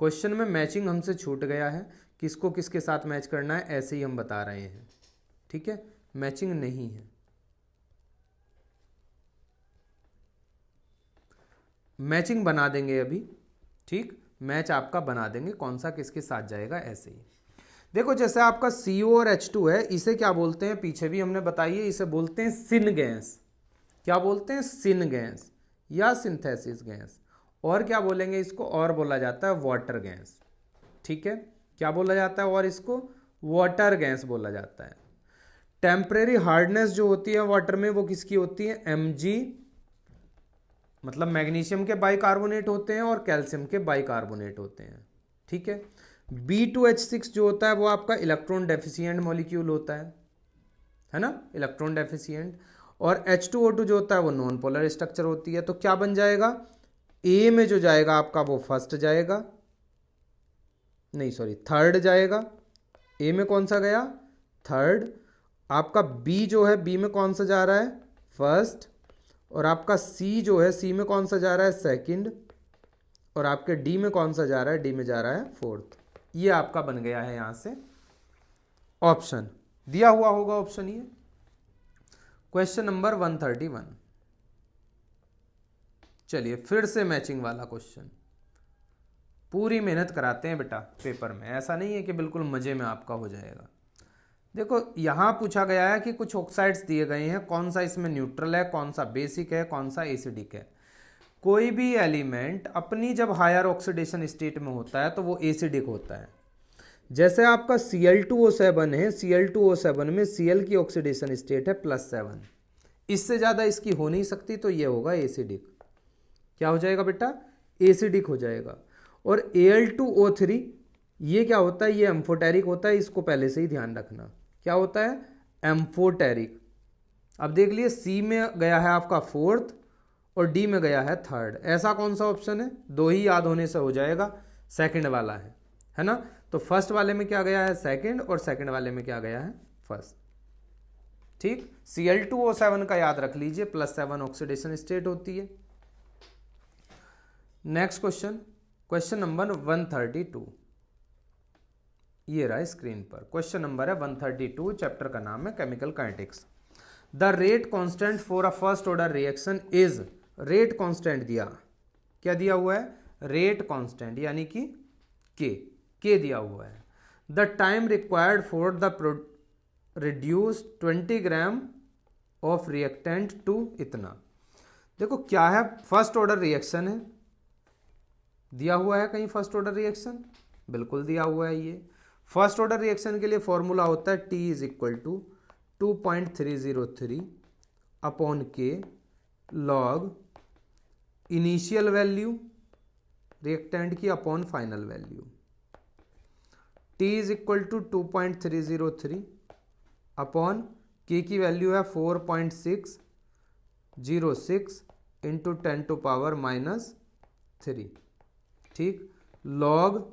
क्वेश्चन में, मैचिंग हमसे छूट गया है। किसको किसके साथ मैच करना है ऐसे ही हम बता रहे हैं। ठीक है, मैचिंग नहीं है। मैचिंग बना देंगे अभी। ठीक, मैच आपका बना देंगे, कौन सा किसके साथ जाएगा ऐसे ही। देखो जैसे आपका CO और H2 है, इसे क्या बोलते हैं? पीछे भी हमने बताई है, इसे बोलते हैं सिन गैस। क्या बोलते हैं? सिन गैस या सिंथेसिस गैस। और क्या बोलेंगे इसको? और बोला जाता है वाटर गैस। ठीक है, क्या बोला जाता है? और इसको वाटर गैस बोला जाता है। टेम्परेरी हार्डनेस जो होती है वाटर में वो किसकी होती है? Mg, मतलब मैग्नीशियम के बाइकार्बोनेट होते हैं और कैल्शियम के बाइकार्बोनेट होते हैं। ठीक है, B2H6 जो होता है वो आपका इलेक्ट्रॉन डेफिशिएंट मॉलिक्यूल होता है ना, इलेक्ट्रॉन डेफिशिएंट। और H2O2 जो होता है वो नॉन पोलर स्ट्रक्चर होती है। तो क्या बन जाएगा? ए में जो जाएगा आपका वो फर्स्ट जाएगा, नहीं सॉरी थर्ड जाएगा। ए में कौन सा गया? थर्ड, आपका बी जो है बी में कौन सा जा रहा है फर्स्ट, और आपका सी जो है सी में कौन सा जा रहा है सेकंड, और आपके डी में कौन सा जा रहा है डी में जा रहा है फोर्थ। ये आपका बन गया है यहां से ऑप्शन, दिया हुआ होगा ऑप्शन ये। क्वेश्चन नंबर 131, चलिए फिर से मैचिंग वाला क्वेश्चन। पूरी मेहनत कराते हैं बेटा पेपर में, ऐसा नहीं है कि बिल्कुल मजे में आपका हो जाएगा। देखो यहां पूछा गया है कि कुछ ऑक्साइड्स दिए गए हैं, कौन सा इसमें न्यूट्रल है, कौन सा बेसिक है, कौन सा एसिडिक है। कोई भी एलिमेंट अपनी जब हायर ऑक्सीडेशन स्टेट में होता है तो वो एसिडिक होता है। जैसे आपका Cl2O7 है, Cl2O7 में Cl की ऑक्सीडेशन स्टेट है +7, इससे ज़्यादा इसकी हो नहीं सकती, तो ये होगा एसिडिक। क्या हो जाएगा बेटा, एसिडिक हो जाएगा। और Al2O3 ये क्या होता है, ये एम्फोटेरिक होता है, इसको पहले से ही ध्यान रखना। क्या होता है, एम्फोटेरिक। अब देख लिए सी में गया है आपका फोर्थ और डी में गया है थर्ड, ऐसा कौन सा ऑप्शन है, दो ही याद होने से हो जाएगा, सेकंड वाला है ना। तो फर्स्ट वाले में क्या गया है सेकंड, और सेकंड वाले में क्या गया है फर्स्ट। ठीक, Cl2O7 का याद रख लीजिए, +7 ऑक्सीडेशन स्टेट होती है। नेक्स्ट क्वेश्चन, क्वेश्चन नंबर 132, ये रहा स्क्रीन पर। क्वेश्चन नंबर है 132, चैप्टर का नाम है chemical kinetics. The rate constant for a first order reaction is, rate constant दिया, क्या दिया हुआ है, रेट कांस्टेंट यानी कि के दिया हुआ है। The time required for the reduce 20 gram of reactant to इतना। देखो क्या है, फर्स्ट ऑर्डर रिएक्शन है, दिया हुआ है कहीं फर्स्ट ऑर्डर रिएक्शन, बिल्कुल दिया हुआ है। ये फर्स्ट ऑर्डर रिएक्शन के लिए फॉर्मूला होता है T = 2.303 अपॉन के लॉग इनिशियल वैल्यू रिएक्टेंट की upon final value. T = 2.303 upon के की वैल्यू है 4.606 इंटू 10⁻³ ठीक, लॉग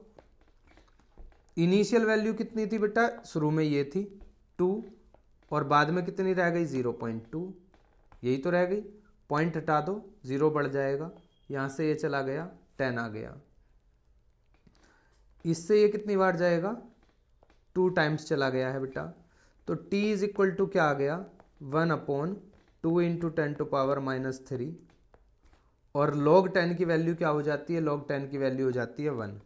इनिशियल वैल्यू कितनी थी बेटा, शुरू में ये थी 2 और बाद में कितनी रह गई 0.2, यही तो रह गई, पॉइंट हटा दो 0 बढ़ जाएगा, यहां से ये चला गया 10 आ गया, इससे ये कितनी बार जाएगा 2 टाइम्स चला गया है बेटा। तो T = क्या आ गया 1/2 इंटू 10⁻³ और log 10 की वैल्यू क्या हो जाती है, log 10 की वैल्यू हो जाती है 1,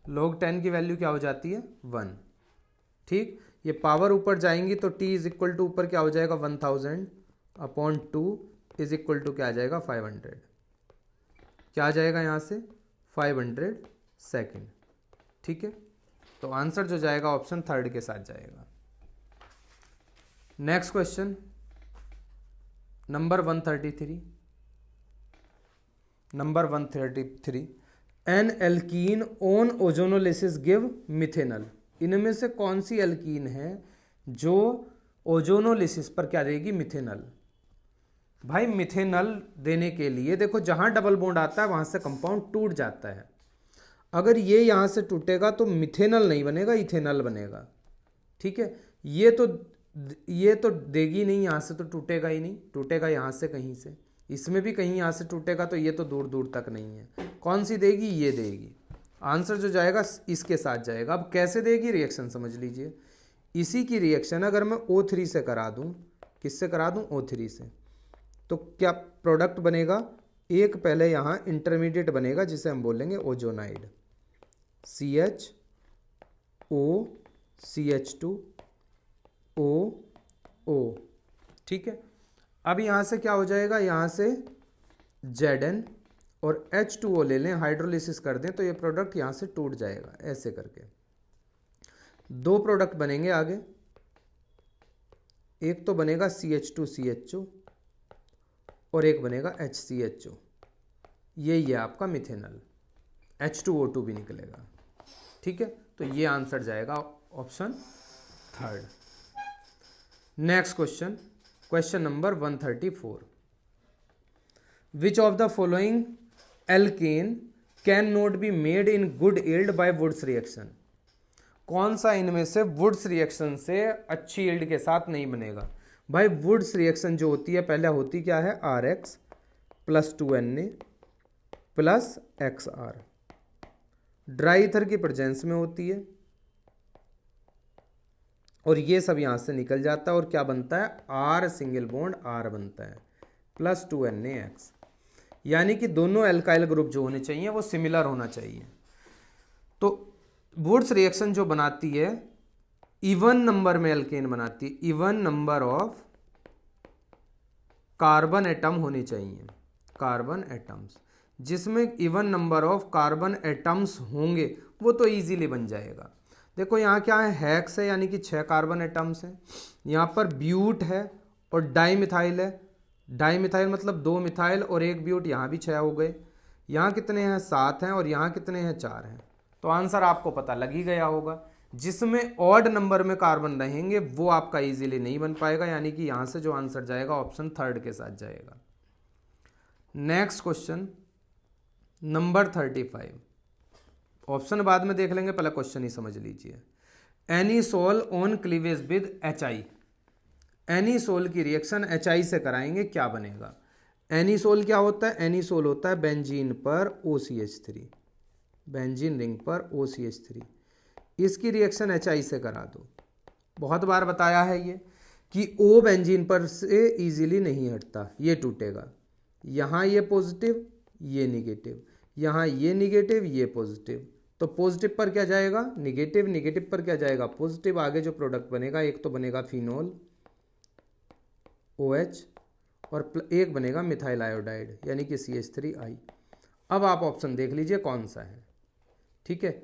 log 10 की वैल्यू क्या हो जाती है 1। ठीक, ये पावर ऊपर जाएंगी तो T = ऊपर क्या हो जाएगा 1000/2 = क्या आ जाएगा 500, क्या आ जाएगा यहां से 500 सेकेंड। ठीक है, तो आंसर जो जाएगा ऑप्शन थर्ड के साथ जाएगा। Next question number 133, number 133, N alkene on ozonolysis give methanal. इनमें से कौन सी एल्कीन है जो ओजोनोलिसिस पर क्या देगी, मिथेनल। भाई मिथेनल देने के लिए देखो जहां डबल बॉन्ड आता है वहां से कंपाउंड टूट जाता है, अगर ये यहां से टूटेगा तो मिथेनल नहीं बनेगा, इथेनल बनेगा। ठीक है, ये तो देगी नहीं, यहां से तो टूटेगा ही नहीं, टूटेगा यहां से कहीं से, इसमें भी कहीं यहां से टूटेगा, तो ये तो दूर दूर तक नहीं है। कौन सी देगी, ये देगी। आंसर जो जाएगा इसके साथ जाएगा। अब कैसे देगी, रिएक्शन समझ लीजिए। इसी की रिएक्शन अगर मैं O3 से करा दूं, किससे करा दूं, O3 से, तो क्या प्रोडक्ट बनेगा, एक पहले यहां इंटरमीडिएट बनेगा जिसे हम बोलेंगे ओजोनाइड, CHO CH2OO। ठीक है, अब यहां से क्या हो जाएगा, यहां से Zn और H2O ले लें, हाइड्रोलिसिस कर दें तो ये प्रोडक्ट यहां से टूट जाएगा, ऐसे करके दो प्रोडक्ट बनेंगे आगे, एक तो बनेगा CH2CHO और एक बनेगा HCHO, यही है आपका मिथेनल, H2O2 भी निकलेगा। ठीक है, तो ये आंसर जाएगा option third. Next question, question number 134, which of the following alkane can not be made in good yield by Wurtz reaction. कौन सा इनमें से वुड्स रिएक्शन से अच्छी यील्ड के साथ नहीं बनेगा? भाई वुड्स रिएक्शन जो होती है पहले होती क्या है, RX plus 2Na plus XR, dry ether की प्रेजेंस में होती है, और ये सब यहां से निकल जाता है और क्या बनता है, R सिंगल बॉन्ड R बनता है प्लस 2NaX, यानी कि दोनों एल्काइल ग्रुप जो होने चाहिए वो सिमिलर होना चाहिए। तो वुड्स रिएक्शन जो बनाती है इवन नंबर में एल्केन बनाती है, even number of carbon atom होने चाहिए, कार्बन एटम्स, जिसमें even number of carbon atoms होंगे वो तो इजीली बन जाएगा। देखो यहाँ क्या है, हेक्स है यानी कि 6 कार्बन एटम्स हैं, यहाँ पर ब्यूट है और डाइमिथाइल है, डाइमिथाइल मतलब 2 मिथाइल और 1 ब्यूट, यहाँ भी 6 हो गए, यहाँ कितने हैं 7 हैं और यहाँ कितने हैं 4 हैं। तो आंसर आपको पता लग ही गया होगा, जिसमें ऑड नंबर में कार्बन रहेंगे वो आपका इजीली नहीं बन पाएगा, यानी कि यहां से जो आंसर जाएगा ऑप्शन 3 के साथ जाएगा। नेक्स्ट क्वेश्चन नंबर 35, ऑप्शन बाद में देख लेंगे, पहले क्वेश्चन ही समझ लीजिए। Anisole on cleavage with HI, anisole की रिएक्शन HI से कराएंगे, क्या बनेगा? एनीसोल क्या होता है, एनीसोल होता है बेंजीन पर OCH3, बेंजीन रिंग पर OCH3, इसकी रिएक्शन HI से करा दो। बहुत बार बताया है ये कि O बेंजीन पर से इजीली नहीं हटता, ये टूटेगा, यहाँ ये पॉजिटिव ये निगेटिव, यहाँ ये निगेटिव ये पॉजिटिव, तो पॉजिटिव पर क्या जाएगा निगेटिव, निगेटिव पर क्या जाएगा पॉजिटिव, आगे जो प्रोडक्ट बनेगा एक तो बनेगा फिनोल OH और एक बनेगा मिथाइल आयोडाइड यानी कि CH3I। अब आप ऑप्शन देख लीजिए कौन सा है, ठीक है,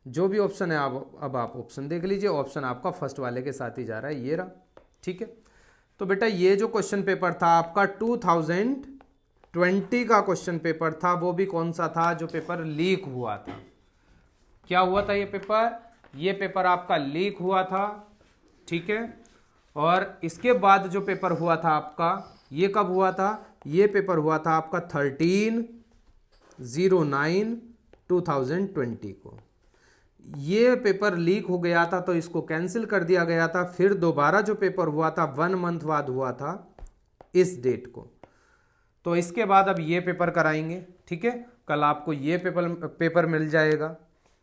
जो भी ऑप्शन है अब आप ऑप्शन देख लीजिए, ऑप्शन आपका फर्स्ट वाले के साथ ही जा रहा है, ये रहा, ठीक है। तो बेटा ये जो क्वेश्चन पेपर था आपका 2020 का क्वेश्चन पेपर था, वो भी कौन सा था, जो पेपर लीक हुआ था। क्या हुआ था ये पेपर आपका लीक हुआ था, ठीक है। और इसके बाद जो पेपर हुआ था आपका, ये कब हुआ था, ये पेपर हुआ था आपका 13/09/2020 को। ये पेपर लीक हो गया था तो इसको कैंसिल कर दिया गया था, फिर दोबारा जो पेपर हुआ था 1 मंथ बाद हुआ था इस डेट को। तो इसके बाद अब ये पेपर कराएंगे, ठीक है, कल आपको ये पेपर मिल जाएगा,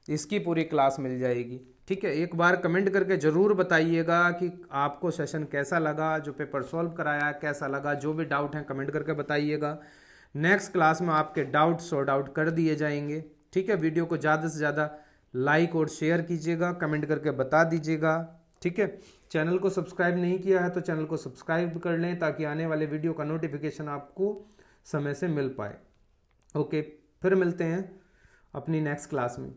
इसकी पूरी क्लास मिल जाएगी, ठीक है। एक बार कमेंट करके ज़रूर बताइएगा कि आपको सेशन कैसा लगा, जो पेपर सॉल्व कराया कैसा लगा, जो भी डाउट हैं कमेंट करके बताइएगा। नेक्स्ट क्लास में आपके डाउट सॉर्ट आउट कर दिए जाएंगे, ठीक है। वीडियो को ज़्यादा से ज़्यादा लाइक और शेयर कीजिएगा, कमेंट करके बता दीजिएगा, ठीक है। चैनल को सब्सक्राइब नहीं किया है तो चैनल को सब्सक्राइब कर लें ताकि आने वाले वीडियो का नोटिफिकेशन आपको समय से मिल पाए। ओके, फिर मिलते हैं अपनी नेक्स्ट क्लास में।